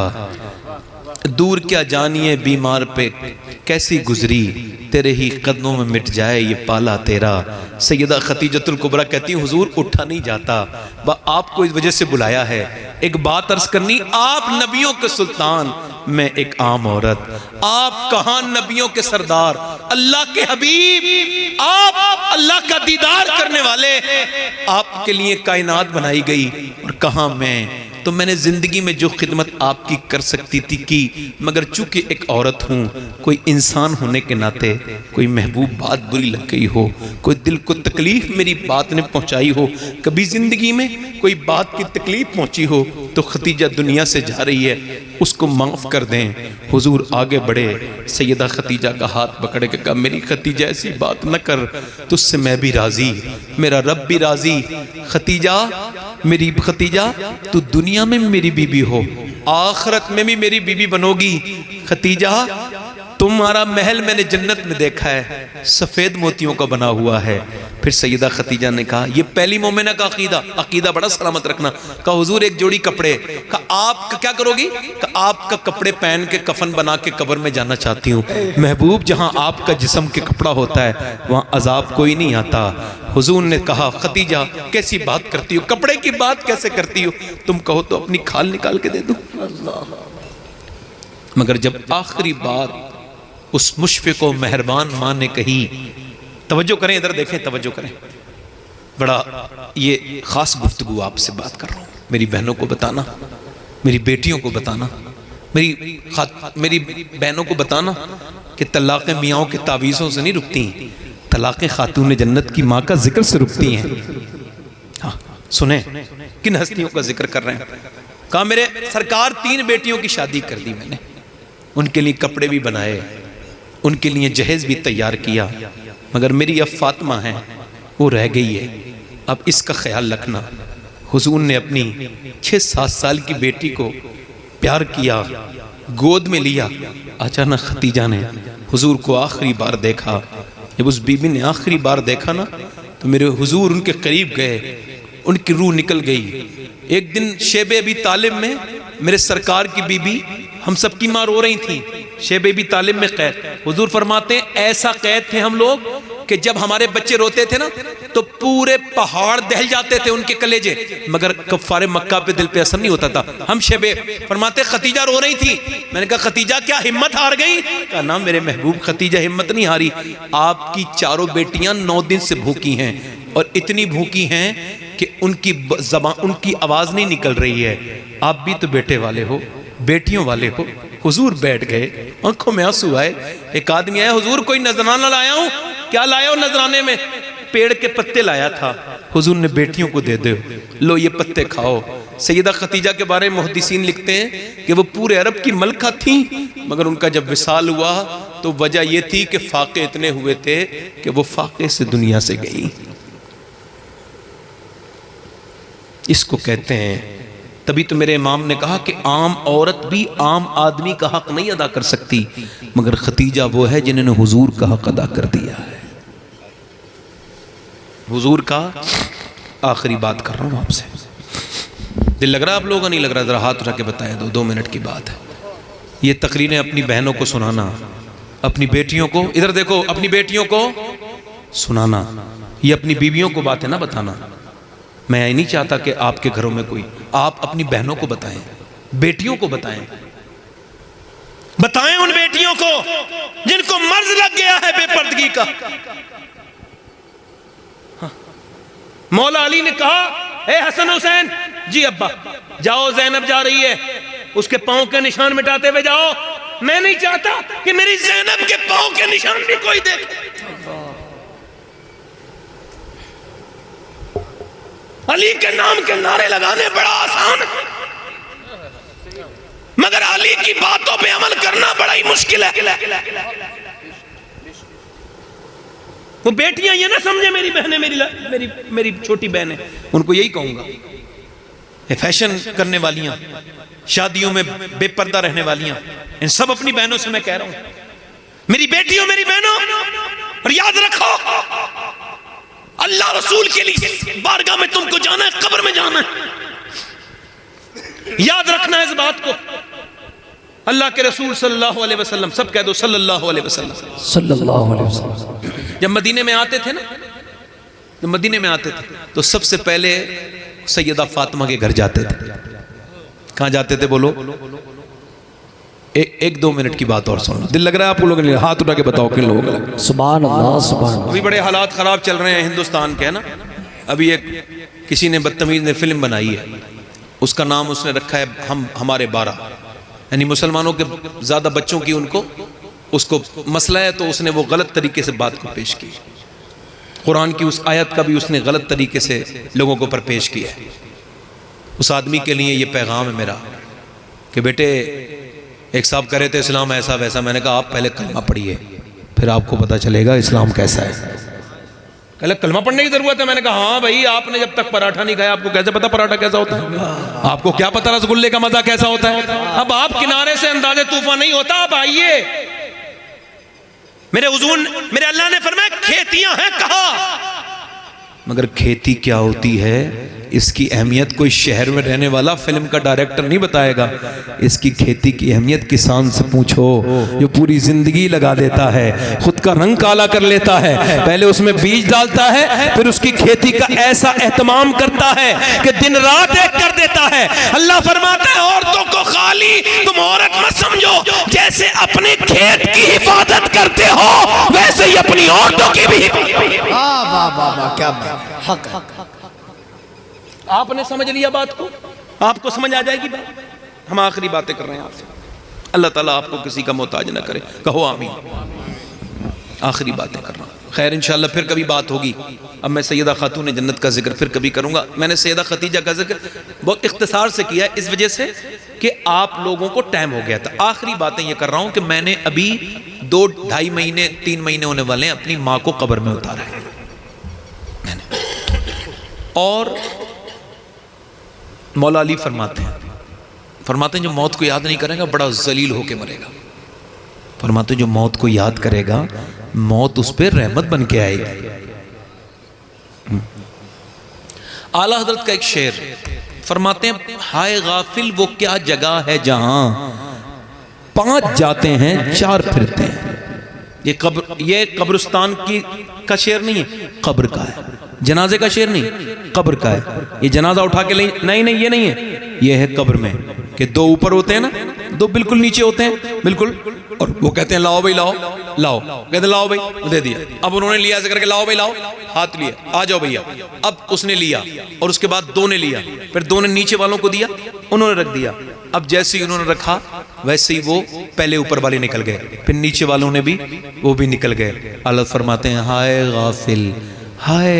दूर क्या जानिए बीमार पे कैसी गुजरी, तेरे ही कदमों में मिट जाए ये पाला तेरा। सैयदा खतीजतुल कुबरा कहती हैं हुजूर उठा नहीं जाता, आपको इस वजह से बुलाया है, एक बात अर्ज करनी। आप नबियों के सुल्तान, मैं एक आम औरत। आप कहाँ नबियों के सरदार, अल्लाह के हबीब, आप अल्लाह का दीदार करने वाले, आपके लिए कायनात बनाई गई, और कहाँ मैं। तो मैंने जिंदगी में जो खिदमत आपकी कर सकती थी की, मगर चूंकि एक औरत हूँ, कोई इंसान होने के नाते कोई महबूब बात बुरी लग गई हो, कोई दिल को तकलीफ मेरी बात ने पहुँचाई हो, कभी जिंदगी में कोई बात की तकलीफ पहुँची हो, तो खतीजा दुनिया से जा रही है, उसको माफ़ कर दें। हुजूर आगे बढ़े, सैयदा खतीजा का हाथ पकड़ के कहा मेरी खतीजा ऐसी बात न कर, तुझसे मैं भी राज़ी, मेरा रब भी राज़ी। खतीजा, मेरी खतीजा, तू दुनिया में मेरी बीबी हो, आखिरत में भी मेरी बीबी बनोगी। खतीजा, तुम्हारा महल मैंने जन्नत में देखा है, सफ़ेद मोतियों का बना हुआ है। फिर सैयदा खतीजा ने कहा, ये पहली मोमिना का अकीदा बड़ा सलामत रखना। कहा हुजूर एक जोड़ी कपड़े। कहा आप क्या करोगी? कहा आपका कपड़े पहन के कफन बना के कब्र में जाना चाहती हूँ। महबूब, जहाँ आपका जिस्म के कपड़ा होता है वहाँ अजाब कोई नहीं आता। हुजूर ने कहा खतीजा कैसी बात करती हो, कपड़े की बात कैसे करती हो, तुम कहो तो अपनी खाल निकाल के दे दूं। मगर जब आखिरी बात उस मुशफ़िक़ व मेहरबान माँ ने कही, तवज्जो करें, इधर देखें, तवज्जो करें, बड़ा ये ख़ास गुफ्तगू आपसे बात कर रहा हूँ। मेरी बहनों को बताना, मेरी बेटियों को बताना, मेरी बहनों को बताना कि तलाक़ मियाँओं के तावीज़ों से नहीं रुकती, तलाक़ खातून जन्नत की माँ का जिक्र से रुकती हैं। हाँ सुने, किन हस्तियों का जिक्र कर रहे हैं। कहा मेरे सरकार 3 बेटियों की शादी कर दी मैंने, उनके लिए कपड़े भी बनाए, उनके लिए जहेज भी तैयार किया, मगर मेरी अब फातिमा है वो रह गई है, अब इसका ख्याल रखना। हुजूर ने अपनी 6-7 साल की बेटी को प्यार किया, गोद में लिया। अचानक खतीजा ने हुजूर को आखिरी बार देखा, जब उस बीबी ने आखिरी बार देखा ना तो मेरे हुजूर उनके करीब गए, उनकी रूह निकल गई। एक दिन शेब अबी तालिब में मेरे सरकार की बीबी, हम सबकी माँ रो रही थी, शेब अबी तालिब में कैद। हुजूर फरमाते हैं ऐसा कैद थे हम लोग कि जब हमारे बच्चे रोते थे ना तो पूरे पहाड़ दहल जाते थे उनके कलेजे, मगर कफ्फारे मक्का पे दिल पे असर नहीं होता था। हम शेबे फरमाते खतीजा रो रही थी, मैंने कहा खतीजा क्या हिम्मत हार गई? कहा ना मेरे महबूब खतीजा हिम्मत नहीं हारी, आपकी चारों बेटियां 9 दिन से भूखी हैं और इतनी भूखी हैं कि उनकी ज़बान, उनकी आवाज़ नहीं निकल रही है। आप भी तो बेटे वाले हो, बेटियों वाले हो। हुजूर बैठ गए, आंखों में आंसू आए। एक आदमी आया, हुजूर कोई नजराना लाया हूं। क्या लाया हो नजराने में? पेड़ के पत्ते लाया था। हुजूर ने बेटियों को दे दो, लो ये पत्ते खाओ। सैयदा खतीजा के बारे में मुहद्दिसीन लिखते हैं कि वो पूरे अरब की मलका थी, मगर उनका जब विसाल हुआ तो वजह यह थी कि फाके इतने हुए थे कि वो फाके से दुनिया से गई। इसको कहते हैं, तभी तो मेरे इमाम ने कहा कि आम औरत भी आम आदमी का हक नहीं अदा कर सकती, मगर खतीजा वो है जिन्होंने हुजूर का हक अदा कर दिया है। हुजूर का आखिरी बात कर रहा हूं आपसे, दिल लग रहा है आप लोगों का? नहीं लग रहा? जरा हाथ उठा के बताया दो, 2 मिनट की बात है। ये तकरीरें अपनी बहनों को सुनाना, अपनी बेटियों को, इधर देखो, अपनी बेटियों को सुनाना, ये अपनी बीवियों को बातें ना बताना। मैं ये नहीं चाहता कि आपके घरों में कोई, आप अपनी बहनों को बताएं, बेटियों को बताएं, बताएं उन बेटियों को जिनको मर्ज लग गया है बेपर्दगी का। हाँ। मौला अली ने कहा, ए हसन हुसैन जी अब्बा जाओ, ज़ैनब जा रही है, उसके पांव के निशान मिटाते हुए जाओ। मैं नहीं चाहता कि मेरी ज़ैनब के पांव के निशान भी कोई देखे। अली के नाम के नारे लगाने बड़ा आसान है, मगर अली की बातों पे अमल करना बड़ा ही मुश्किल है। वो बेटियां ये ना समझे मेरी बहनें, मेरी छोटी बहनें, उनको यही कहूंगा, ये फैशन करने वालियां, शादियों में बेपर्दा रहने वालियां, इन सब अपनी बहनों से मैं कह रहा हूं, मेरी बेटियों, मेरी बहनों, और याद रखो अल्लाह रसूल के लिए बारगाह में तुमको जाना है, कब्र में जाना है। याद रखना है इस बात को। अल्लाह के रसूल सल्लल्लाहु अलैहि वसल्लम, सब कह दो सल्लल्लाहु अलैहि वसल्लम, सल्लल्लाहु अलैहि वसल्लम, जब मदीने में आते थे ना, जब मदीने में आते थे तो सबसे पहले सैयदा फातिमा के घर जाते थे। कहां जाते थे बोलो? 1-2 मिनट की बात और सुनो, दिल लग रहा है आप लोगों ने? हाथ उठा के बताओ किन लोगों को लग। सुभान अल्लाह, सुभान अल्लाह। अभी बड़े हालात खराब चल रहे हैं हिंदुस्तान के, है ना। अभी एक किसी ने बदतमीज ने फिल्म बनाई है, उसका नाम उसने रखा है हमारे 12, यानी मुसलमानों के ज्यादा बच्चों की उनको उसको मसला है, तो उसने वो गलत तरीके से बात को पेश की। कुरान की उस आयत का भी उसने गलत तरीके से लोगों को पर पेश किया है। उस आदमी के लिए ये पैगाम है मेरा कि बेटे, एक साहब कह रहे थे इस्लाम ऐसा वैसा, मैंने कहा आप पहले कलमा पढ़िए, फिर आपको पता चलेगा इस्लाम कैसा है। कहले कलमा पढ़ने की जरूरत है? मैंने कहा हाँ भाई, आपने जब तक पराठा नहीं खाया आपको कैसे पता पराठा कैसा होता है? आपको क्या पता रसगुल्ले का मजा कैसा होता है? अब आप किनारे से अंदाजे तूफान नहीं होता, आप आइए। मेरे हुजूर, मेरे अल्लाह ने फरमाया खेतियां हैं कहा, मगर खेती क्या होती है इसकी अहमियत कोई शहर में रहने वाला फिल्म का डायरेक्टर नहीं बताएगा। इसकी खेती की अहमियत किसान से पूछो, जो पूरी जिंदगी लगा देता है, खुद का रंग काला कर लेता है, पहले उसमें बीज डालता है, फिर उसकी खेती का ऐसा एहतमाम करता है कि दिन रात एक कर देता है। अल्लाह फरमाता है औरतों को खाली तुम औरत मत समझो, जैसे अपने खेत की हिफाजत करते हो वैसे ही अपनी औरतों की भी। वाह वाह वाह, क्या हक। आपने समझ लिया बात को, आपको समझ आ जाएगी बात। हम आखिरी बातें कर रहे हैं आपसे, अल्लाह ताला आपको किसी का मोहताज ना करे, कहो आमीन। आखिरी बातें कर रहा हूँ, खैर इंशाल्लाह फिर कभी बात होगी। अब मैं सैयदा खातून जन्नत का जिक्र फिर कभी करूँगा। मैंने सैयदा खतीजा का जिक्र बहुत इख्तिसार से किया है, इस वजह से कि आप लोगों को टाइम हो गया था। आखिरी बातें ये कर रहा हूँ कि मैंने अभी 2-2.5 महीने 3 महीने होने वाले हैं, अपनी माँ को कब्र में उतारा है और मौला अली फरमाते हैं जो मौत को याद नहीं करेगा बड़ा जलील होके मरेगा। फरमाते जो मौत को याद करेगा मौत उस पर रहमत बन के आएगी। आला हजरत का एक शेर फरमाते हैं, हाय गाफिल वो क्या जगह है जहां 5 जाते हैं 4 फिरते हैं। ये कब्रिस्तान का शेर नहीं है, कब्र का है। जनाजे का शेर नहीं, कब्र का है। ये जनाजा उठा के नहीं ये नहीं है, ये है कब्र में कि 2 ऊपर होते हैं ना, 2 बिल्कुल नीचे होते हैं बिल्कुल, और वो कहते हैं लाओ भाई लाओ लाओ, कहते हैं लाओ भाई, दे दिया। अब उन्होंने लिया ऐसे करके, लाओ भाई लाओ, हाथ लिया, आ जाओ भैया। अब उसने लिया और उसके बाद 2 ने लिया, फिर 2 ने नीचे वालों को दिया, उन्होंने रख दिया। अब जैसे ही उन्होंने रखा वैसे ही वो पहले ऊपर वाले निकल गए, फिर नीचे वालों ने भी वो भी निकल गए। अल्लाह फरमाते हैं, हाय गाफिल, हाय।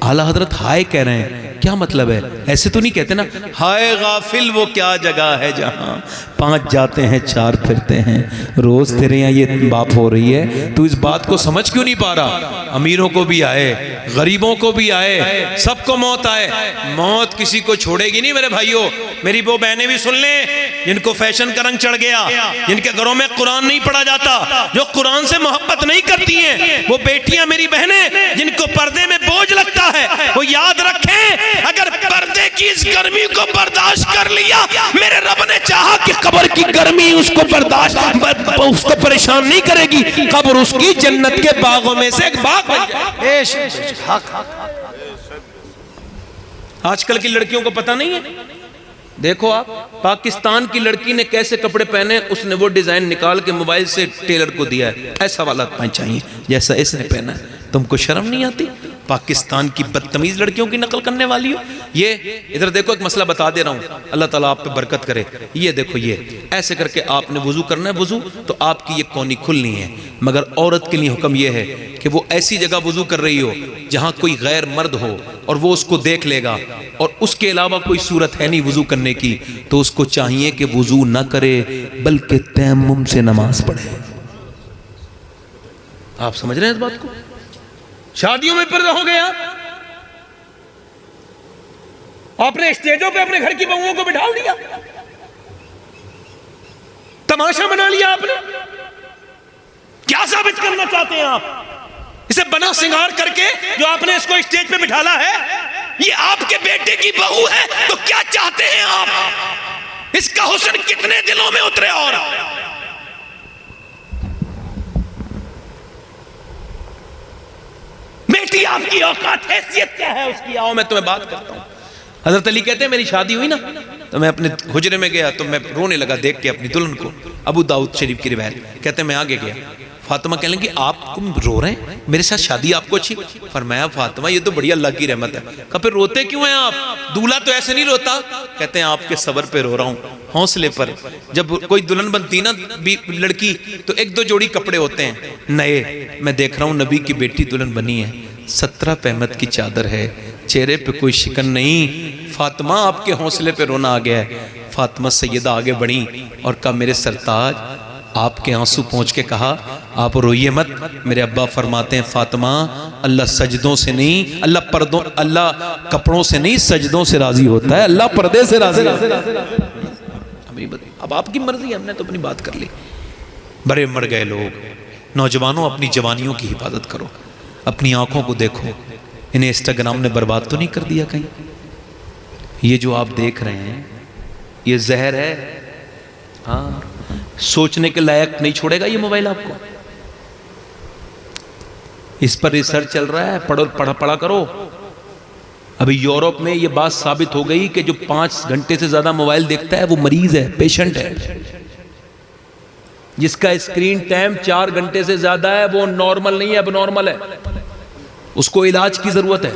आला हजरत हाय कह रहे हैं, क्या मतलब है? ऐसे तो नहीं कहते ना, हाय गाफिल वो क्या जगह है जहां 5 जाते हैं 4 फिरते हैं। रोज तेरे यहाँ ये बात हो रही है, तू इस बात को समझ क्यों नहीं पा रहा? अमीरों को भी आए, गरीबों को भी आए, सबको मौत आए। मौत किसी को छोड़ेगी नहीं मेरे भाइयों। मेरी वो बहनें भी सुन लें जिनको फैशन का रंग चढ़ गया, जिनके घरों में कुरान नहीं पढ़ा जाता, जो कुरान से मोहब्बत नहीं करती हैं, वो बेटियां मेरी बहनें जिनको पर्दे में बोझ लगता है, वो याद रखें, अगर पर्दे की इस गर्मी को बर्दाश्त कर लिया, मेरे रब ने चाहा कि कब्र की गर्मी उसको उसको परेशान नहीं करेगी, कब्र उसकी जन्नत के बागों में से एक बाग बन जाए। आजकल की लड़कियों को पता नहीं है। देखो आप, पाकिस्तान की लड़की ने कैसे कपड़े पहने, उसने वो डिजाइन निकाल के मोबाइल से टेलर को दिया है, ऐसा वाला चाहिए जैसा इसने पहना है। तुमको शर्म नहीं आती? पाकिस्तान की बदतमीज लड़कियों की नकल करने वाली हो। ये इधर देखो, एक मसला बता दे रहा हूँ, अल्लाह ताला आप पे बरकत करे। ये देखो, ये ऐसे करके आपने वुजू करना है, वुजू तो आपकी ये कोनी खुलनी है, मगर औरत के लिए हुक्म ये है कि वो ऐसी जगह वुजू कर रही हो जहाँ कोई गैर मर्द हो और वो उसको देख लेगा, और उसके अलावा कोई सूरत है नहीं वुजू करने की, तो उसको चाहिए कि वुजू न करे बल्कि तयम्मुम से नमाज पढ़े। आप समझ रहे हैं इस बात को? शादियों में पर्दा हो गया, आपने स्टेजों पे अपने घर की बहुओं को बिठा दिया, तमाशा बना लिया आपने। क्या साबित करना चाहते हैं आप? इसे बना सिंगार करके जो आपने इसको स्टेज पे बिठाला है, ये आपके बेटे की बहू है, तो क्या चाहते हैं आप? इसका हुस्न कितने दिलों में उतरे? और बेटी आपकी औकात हैसियत क्या है उसकी? आओ मैं तुम्हें बात करता हूं। हजरत अली कहते हैं, मेरी शादी हुई ना तो मैं अपने हुजरे में गया तो मैं रोने लगा देख के अपनी दुल्हन को। अबू दाऊद शरीफ की रिवायत, कहते हैं मैं आगे गया, फातिमा कहने लगी आप रो रहे हैं, मेरे साथ शादी आपको अच्छी? फरमाया फातिमा ये तो बड़ी अल्लाह की रहमत है। कहा फिर रोते क्यों हैं आप? दूल्हा तो ऐसे नहीं रोता। कहते हैं आपके सब्र पे रो रहा हूँ, हौसले पर। जब कोई दुल्हन बनती ना लड़की तो 1-2 जोड़ी कपड़े होते हैं नए। मैं देख रहा हूँ नबी की बेटी दुल्हन बनी है, 17 पहमत की चादर है, चेहरे पे कोई शिकन नहीं। फातिमा आपके हौसले पे रोना आ गया है। फातिमा सैयदा आगे बढ़ी और कहा मेरे सरताज, आपके आंसू पहुंच के कहा आप रोइए मत। मेरे अब्बा फरमाते हैं फातिमा अल्लाह सजदों से नहीं, अल्लाह कपड़ों से नहीं सजदों से राजी होता है, अल्लाह पर्दे से राजी होता है। अब आपकी मर्जी, हमने तो अपनी बात कर ली। बड़े मर गए लोग। नौजवानों अपनी जवानियों की हिफाजत करो, अपनी आंखों को देखो, इन्हें इंस्टाग्राम ने बर्बाद तो नहीं कर दिया कहीं? ये जो आप देख रहे हैं ये जहर है। हाँ, सोचने के लायक नहीं छोड़ेगा ये मोबाइल आपको। इस पर रिसर्च चल रहा है, पढ़ा करो। अभी यूरोप में ये बात साबित हो गई कि जो 5 घंटे से ज्यादा मोबाइल देखता है वो मरीज है, पेशेंट है। जिसका स्क्रीन टाइम 4 घंटे से ज्यादा है वो नॉर्मल नहीं है, अब नॉर्मल है, उसको इलाज की जरूरत है।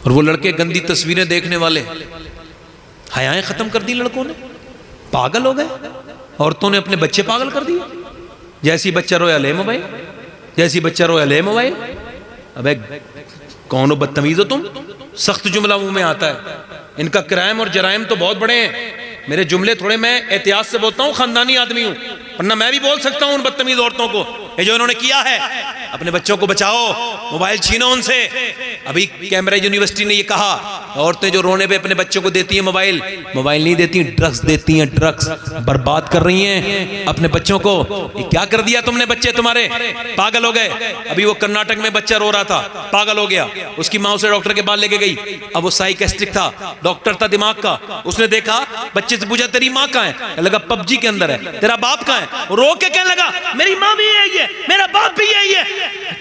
और वो लड़के गंदी तस्वीरें देखने वाले, हयाएं खत्म कर दी लड़कों ने, पागल हो गए। औरतों ने अपने बच्चे पागल कर दिए। जैसी बच्चा रोया ले मोबाइल, जैसी बच्चा रोया ले मोबाइल। अबे कौन हो बदतमीज हो तुम? सख्त जुमला मुंह में आता है। इनका क्राइम और जराइम तो बहुत बड़े हैं। मेरे जुमले थोड़े, मैं एहतियात से बोलता हूँ, खानदानी आदमी हूँ, वरना मैं भी बोल सकता हूँ उन बदतमीज औरतों को ये जो उन्होंने किया है, अपने बच्चों को बचाओ, मोबाइल छीनो उनसे। अभी कैम्ब्रिज यूनिवर्सिटी ने ये कहा, औरतें जो रोने पे अपने बच्चों को देती हैं मोबाइल नहीं देती, ड्रग्स देती हैं, ड्रग्स बर्बाद कर रही हैं अपने बच्चों को। ये क्या कर दिया तुमने, बच्चे तुम्हारे पागल हो गए। अभी वो कर्नाटक में बच्चा रो रहा था, पागल हो गया, उसकी माँ उसे डॉक्टर के पास लेके गई। अब वो साइकियाट्रिस्ट था, डॉक्टर था दिमाग का, उसने देखा, बच्चे से पूछा तेरी माँ कहाँ है, लगा पबजी के अंदर है। तेरा बाप कहाँ है, रो के कहने लगा मेरी माँ भी यही है, मेरा बाप भी यही है।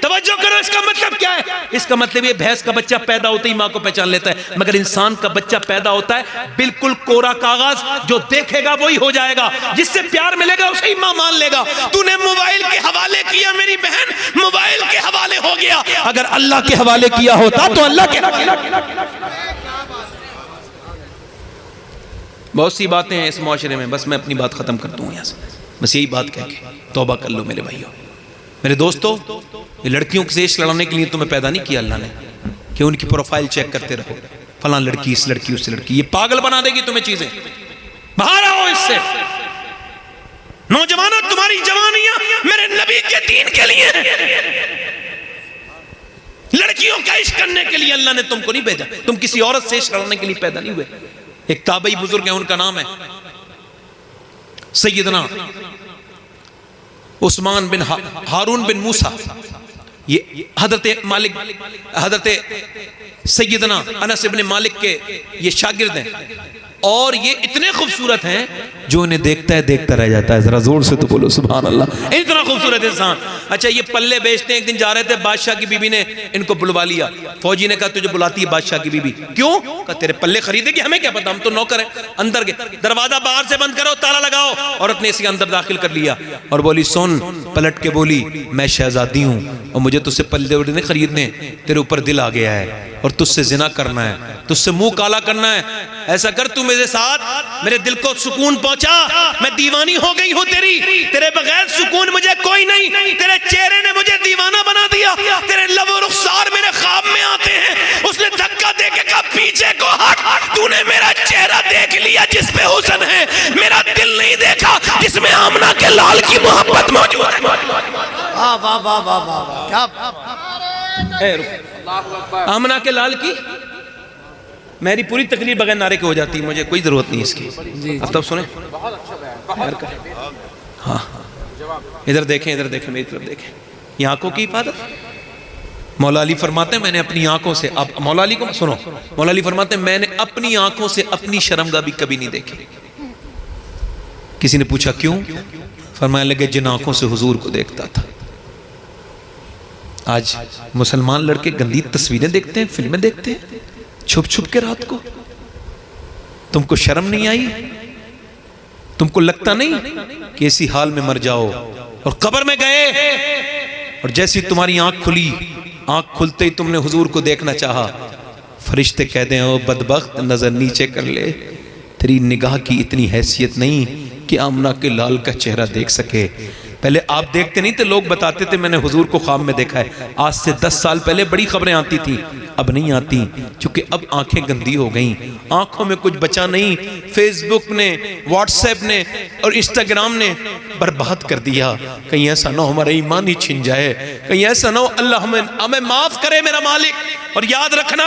तवज्जो करो, इसका मतलब क्या है? इसका मतलब ये भैंस का बच्चा पैदा होते ही माँ को पहचान लेता है, मगर इंसान का बच्चा पैदा होता है बिल्कुल कोरा कागज, जो देखेगा वही हो जाएगा, जिससे प्यार मिलेगा उसे ही माँ मान लेगा। तूने मोबाइल के हवाले किया मेरी बहन, मोबाइल के हवाले हो गया। अगर अल्लाह के हवाले किया होता तो अल्लाह के बहुत सी बातें हैं इस माशरे में, बस मैं अपनी बात खत्म कर दूं यहां से, बस यही बात कह के तौबा कर लो मेरे भाइयों, मेरे दोस्तों। ये लड़कियों से लड़ने के लिए तुम्हें पैदा नहीं किया अल्लाह ने कि उनकी प्रोफाइल चेक करते रहो, फलां लड़की, इस लड़की, उस लड़की। ये पागल बना देगी तुम्हें चीजें। बाहर आओ इससे। नौजवानों, तुम्हारी जवानियां मेरे नबी के दीन के लिए, लड़कियों का इश्क करने के लिए अल्लाह ने तुमको नहीं भेजा। तुम किसी औरत से इश्क करने के लिए पैदा नहीं हुए। एक ताबई बुजुर्ग है, उनका नाम है सैयदना उस्मान बिन हारून बिन मूसा। ये हजरत सैयदना अनस इब्न मालिक के ये शागिर्द हैं, और ये इतने खूबसूरत हैं जो इन्हें देखता है देखता रह जाता है। जरा जोर से तो बोलो सुभान अल्लाह। इतना खूबसूरत इंसान। अच्छा, ये पल्ले बेचते हैं। एक दिन जा रहे थे, बादशाह की बीबी ने इनको बुलवा लिया। फौजी ने कहा तुझे बुलाती है बादशाह की बीबी, क्यों? कहा तेरे पल्ले खरीदेगी, हमें क्या पता, हम तो नौकर हैं। अंदर गए, दरवाजा बाहर से बंद करो, ताला लगाओ। औरत ने इसे अंदर दाखिल कर लिया और बोली सुन, पलट के बोली मैं शहजादी हूं और मुझे तुझसे पल्ले नहीं खरीदने, तेरे ऊपर दिल आ गया है और तुझसे जिना करना है, तुझसे मुंह काला करना है। ऐसा कर, तू मेरे साथ, मेरे दिल को सुकून पहुंचा, मैं दीवानी हो गई हूं तेरी, तेरे बगैर सुकून मुझे कोई नहीं। तेरे चेहरे ने मुझे दीवाना बना दिया, तेरे लब और रुखसार मेरे ख्वाब में आते हैं। उसने धक्का दे के कहा पीछे को हट, तूने मेरा चेहरा देख लिया जिस पे हुस्न है, मेरा दिल नहीं देखा जिसमें आमना के लाल की मोहब्बत मौजूद है। वाह वाह वाह वाह वाह, क्या आमना के लाल की, मेरी पूरी तकलीफ बगैर नारे के हो जाती है, मुझे कोई जरूरत नहीं इसकी। अब तब सुने, हाँ इधर देखें, इधर देखें, मेरी तरफ देखें। ये आंखों की हिफाजत मौला अली फरमाते हैं, मैंने अपनी आंखों से, अब मौला अली को सुनो, मौला अली फरमाते हैं मैंने अपनी आंखों से अपनी शर्मगाह भी कभी नहीं देखी। किसी ने पूछा क्यों? फरमाने लगे जिन आंखों से हुजूर को देखता था। आज मुसलमान लड़के गंदी तस्वीरें देखते हैं, फिल्में देखते हैं छुप छुप के रात को। तुमको शर्म नहीं आई? तुमको लगता नहीं कि इसी हाल में मर जाओ और कब्र में गए और जैसी तुम्हारी आंख खुली, आंख खुलते ही तुमने हुजूर को देखना चाहा, फरिश्ते कहते हैं ओ बदबख्त नजर नीचे कर ले, तेरी निगाह की इतनी हैसियत नहीं कि आमना के लाल का चेहरा देख सके। पहले आप देखते नहीं थे, लोग बताते थे मैंने हुजूर को ख्वाब में देखा है। आज से 10 साल पहले बड़ी खबरें आती थी, अब नहीं आती, क्योंकि अब आंखें गंदी हो गई, आंखों में कुछ बचा नहीं। फेसबुक ने, व्हाट्सएप ने और इंस्टाग्राम ने बर्बाद कर दिया। कहीं ऐसा ना हो हमारा ईमान ही छिन जाए, कहीं ऐसा ना हो अल्लाह हमें माफ करे मेरा मालिक। और याद रखना,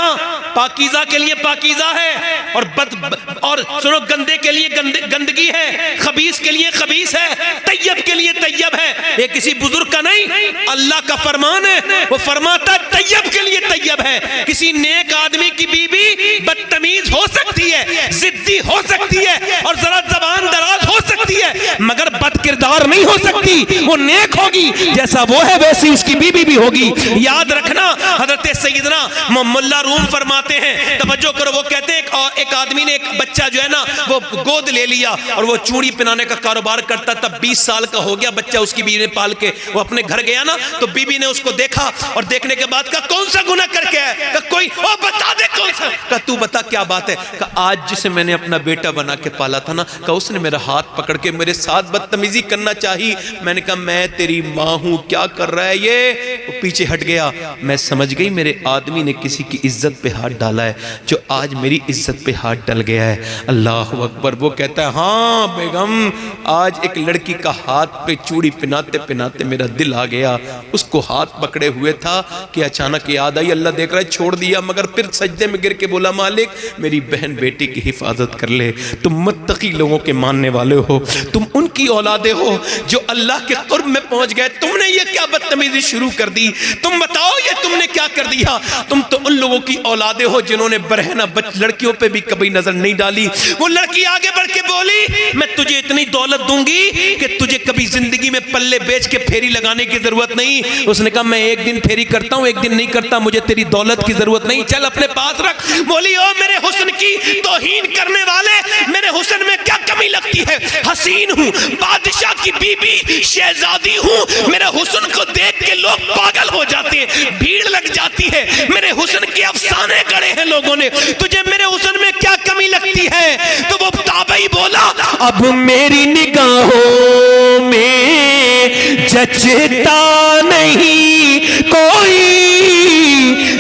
पाकीज़ा के लिए पाकीज़ा है और सुनो, गंदे के लिए गंदगी है, खबीस के लिए खबीस है, तैयब के लिए तैयब है। ये किसी बुजुर्ग का नहीं, अल्लाह का फरमान है। वो फरमाता है तैयब के लिए तैयब है। किसी नेक आदमी की बीवी बदतमीज हो सकती है, जिद्दी हो सकती है और जरा जबान दराज हो सकती है, मगर बदकिरदार नहीं हो सकती। वो नेक होगी, जैसा वो है वैसी उसकी बीवी भी होगी। याद रखना, हजरत सैयदना मुल्ला रूम फरमाते हैं, तवज्जो करो, वो कहते हैं एक आदमी ने एक बच्चा जो है ना वो गोद ले लिया और वो चूड़ी पहनाने का कारोबार करता था। 20 साल का हो गया बच्चा, उसकी बीवी ने पाल के वो अपने घर गया ना, तो बीवी ने उसको देखा और देखने के बाद कहा कौन सा गुनाह करके आया? कहा कोई, ओ बता दे कौन सा। कहा तू बता क्या बात है? कहा आज जिसे मैंने अपना बेटा बना के पाला था ना, कहा उसने मेरा हाथ पकड़ के मेरे साथ बदतमीजी करना चाहिए। मैंने कहा मैं तेरी माँ हूँ, क्या कर रहा है ये? वो पीछे हट गया। मैं समझ गई मेरे आदमी ने किसी की इज्जत पे हाथ डाला है, जो आज मेरी इज्जत पे हाथ डल गया है। अल्लाह अकबर। वो कहता है हाँ बेगम, आज एक लड़की का हाथ पे चूड़ी पिनाते पिनाते मेरा दिल आ गया। उसको हाथ पकड़े हुए था कि अचानक याद आई, अल्लाह देख रहा है, छोड़ दिया। मगर फिर सजदे में गिर के बोला मालिक मेरी बहन बेटी की हिफाजत कर ले। तुम मुत्तकी लोगों के मानने वाले हो, तुम उनकी औलादे हो जो अल्लाह के कुर्ब में पहुंच गए। तुमने ये क्या बदतमीजी शुरू कर दी? तुम बताओ ये तुमने क्या कर दिया? तुम तो उन लोगों की औलादे हो जिन्होंने बरहना लड़कियों पे भी कभी नजर नहीं डाली। वो लड़की आगे बढ़ के बोली मैं तुझे इतनी दौलत दूंगी कि तुझे कभी जिंदगी में पल्ले बेच के फेरी लगाने की जरूरत नहीं। उसने कहा मैं एक दिन फेरी करता हूं, एक दिन नहीं करता, मुझे तेरी दौलत की जरूरत नहीं, चल अपने पास रख। बोली ओ मेरे हुस्न की तौहीन करने वाले, मेरे हुस्न में क्या कमी लगती है? हसीन हूं, बादशाह की बीबी, शहजादी हूं। मेरे हुस्न को देख के लोग पागल हो जाते हैं, भीड़ लग जाती है। मेरे हुस्न के अफसाने गढ़े हैं लोगों ने, तुझे मेरे हुस्न में क्या कमी लगती है? तो वो ताबई बोला अब मेरी निगाहों में जचता नहीं कोई,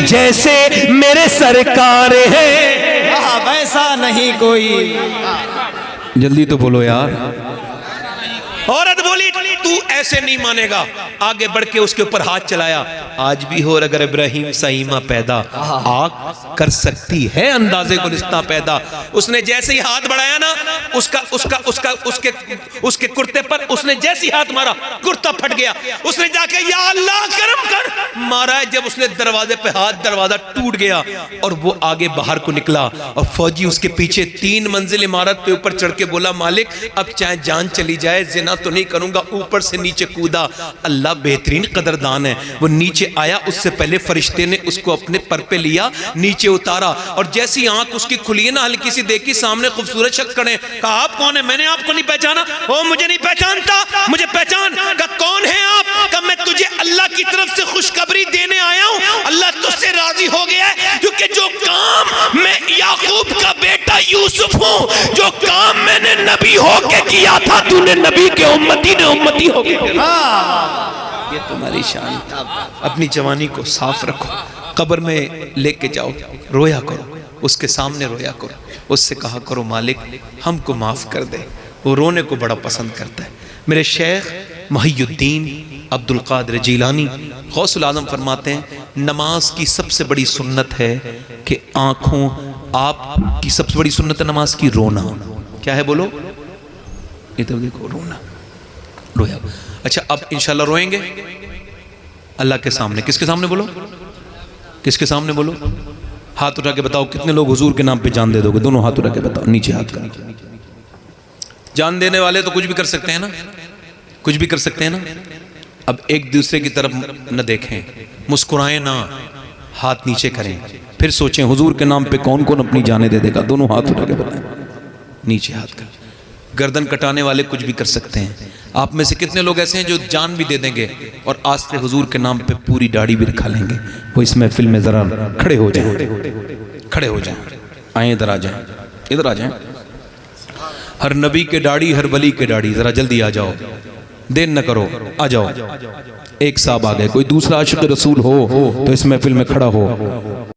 जैसे मेरे सरकार है वैसा नहीं कोई। जल्दी तो बोलो यार। औरत बोली तू ऐसे नहीं मानेगा। आगे बढ़ के उसके ऊपर हाथ चलाया। आज भी हो अगर इब्राहिम सईमा पैदा, आग कर सकती है अंदाजे गुलिस्ता पैदा। उसने जैसे ही हाथ बढ़ाया ना, उसके कुर्ते पर उसने जैसे ही हाथ मारा, कुर्ता फट गया। उसने जाके या अल्लाह करम कर मारा है। जब उसने दरवाजे पे हाथ, दरवाजा टूट गया और वो आगे बाहर को निकला और फौजी उसके पीछे 3 मंजिल इमारत पे ऊपर चढ़ के बोला मालिक अब चाहे जान चली जाए जिना तो नहीं करूंगा। ऊपर से नीचे कूदा। अल्लाह बेहतरीन कदरदान है। वो नीचे आया, उससे पहले फरिश्ते ने उसको अपने पर पे लिया, नीचे उतारा और जैसी आंख उसकी खुली है ना, हल्की सी देखी सामने खूबसूरत शख्स खड़े। कहा आप कौन है? मैंने आपको नहीं पहचाना। ओ मुझे नहीं पहचानता, मुझे पहचान। कहा कौन है आप? कहा मैं तुझे अल्लाह की तरफ से खुशखबरी देने आया हूं। अल्लाह तुझसे राजी हो गया है, क्योंकि जो काम मैं याकूब का बेटा यूसुफ हूं, जो काम मैंने नबी होके किया था, तूने नबी के उम्मती ने उम्मती हो गए। ये तुम्हारी शान। अपनी जवानी को साफ रखो, कब्र में लेके जाओ, रोया करो, उसके सामने रोया करो, उससे कहा करो मालिक हमको माफ कर दे। वो रोने को बड़ा पसंद करता है। मेरे शेख मुहियुद्दीन अब्दुल कादिर जीलानी गौसुल आजम फरमाते हैं नमाज की सबसे बड़ी सुन्नत है कि आंखों, आपकी सबसे बड़ी सुन्नत है नमाज की रोना। क्या है बोलो? ये तो देखो रोना, रोया। अच्छा अब इंशाल्लाह रोएंगे अल्लाह के सामने। किसके सामने बोलो? किसके सामने बोलो? हाथ उठा के बताओ कितने लोग हुजूर के नाम पे जान दे दोगे? दोनों हाथ उठा के बताओ, नीचे हाथ कर। जान देने वाले तो कुछ भी कर सकते हैं ना, कुछ भी कर सकते हैं ना। अब एक दूसरे की तरफ न देखें, मुस्कुराएं ना, हाथ नीचे करें, फिर सोचें हुजूर के नाम पे कौन कौन अपनी जाने दे देगा। दोनों हाथ उठा के बताएं, नीचे हाथ कर। गर्दन कटाने वाले कुछ भी कर सकते हैं। आप में से कितने लोग ऐसे हैं जो जान भी दे देंगे और आज से हुजूर के नाम पे पूरी दाढ़ी भी रखा लेंगे? वो इस महफिल में जरा खड़े हो जाएं, खड़े हो जाएं, आए इधर आ जाएं, इधर आ जाएं। हर नबी के दाढ़ी, हर वली के दाढ़ी, जरा जल्दी आ जाओ, देर न करो, आ जाओ। एक साहब आ गए, कोई दूसरा आशिक रसूल हो तो इस महफिल में खड़ा हो।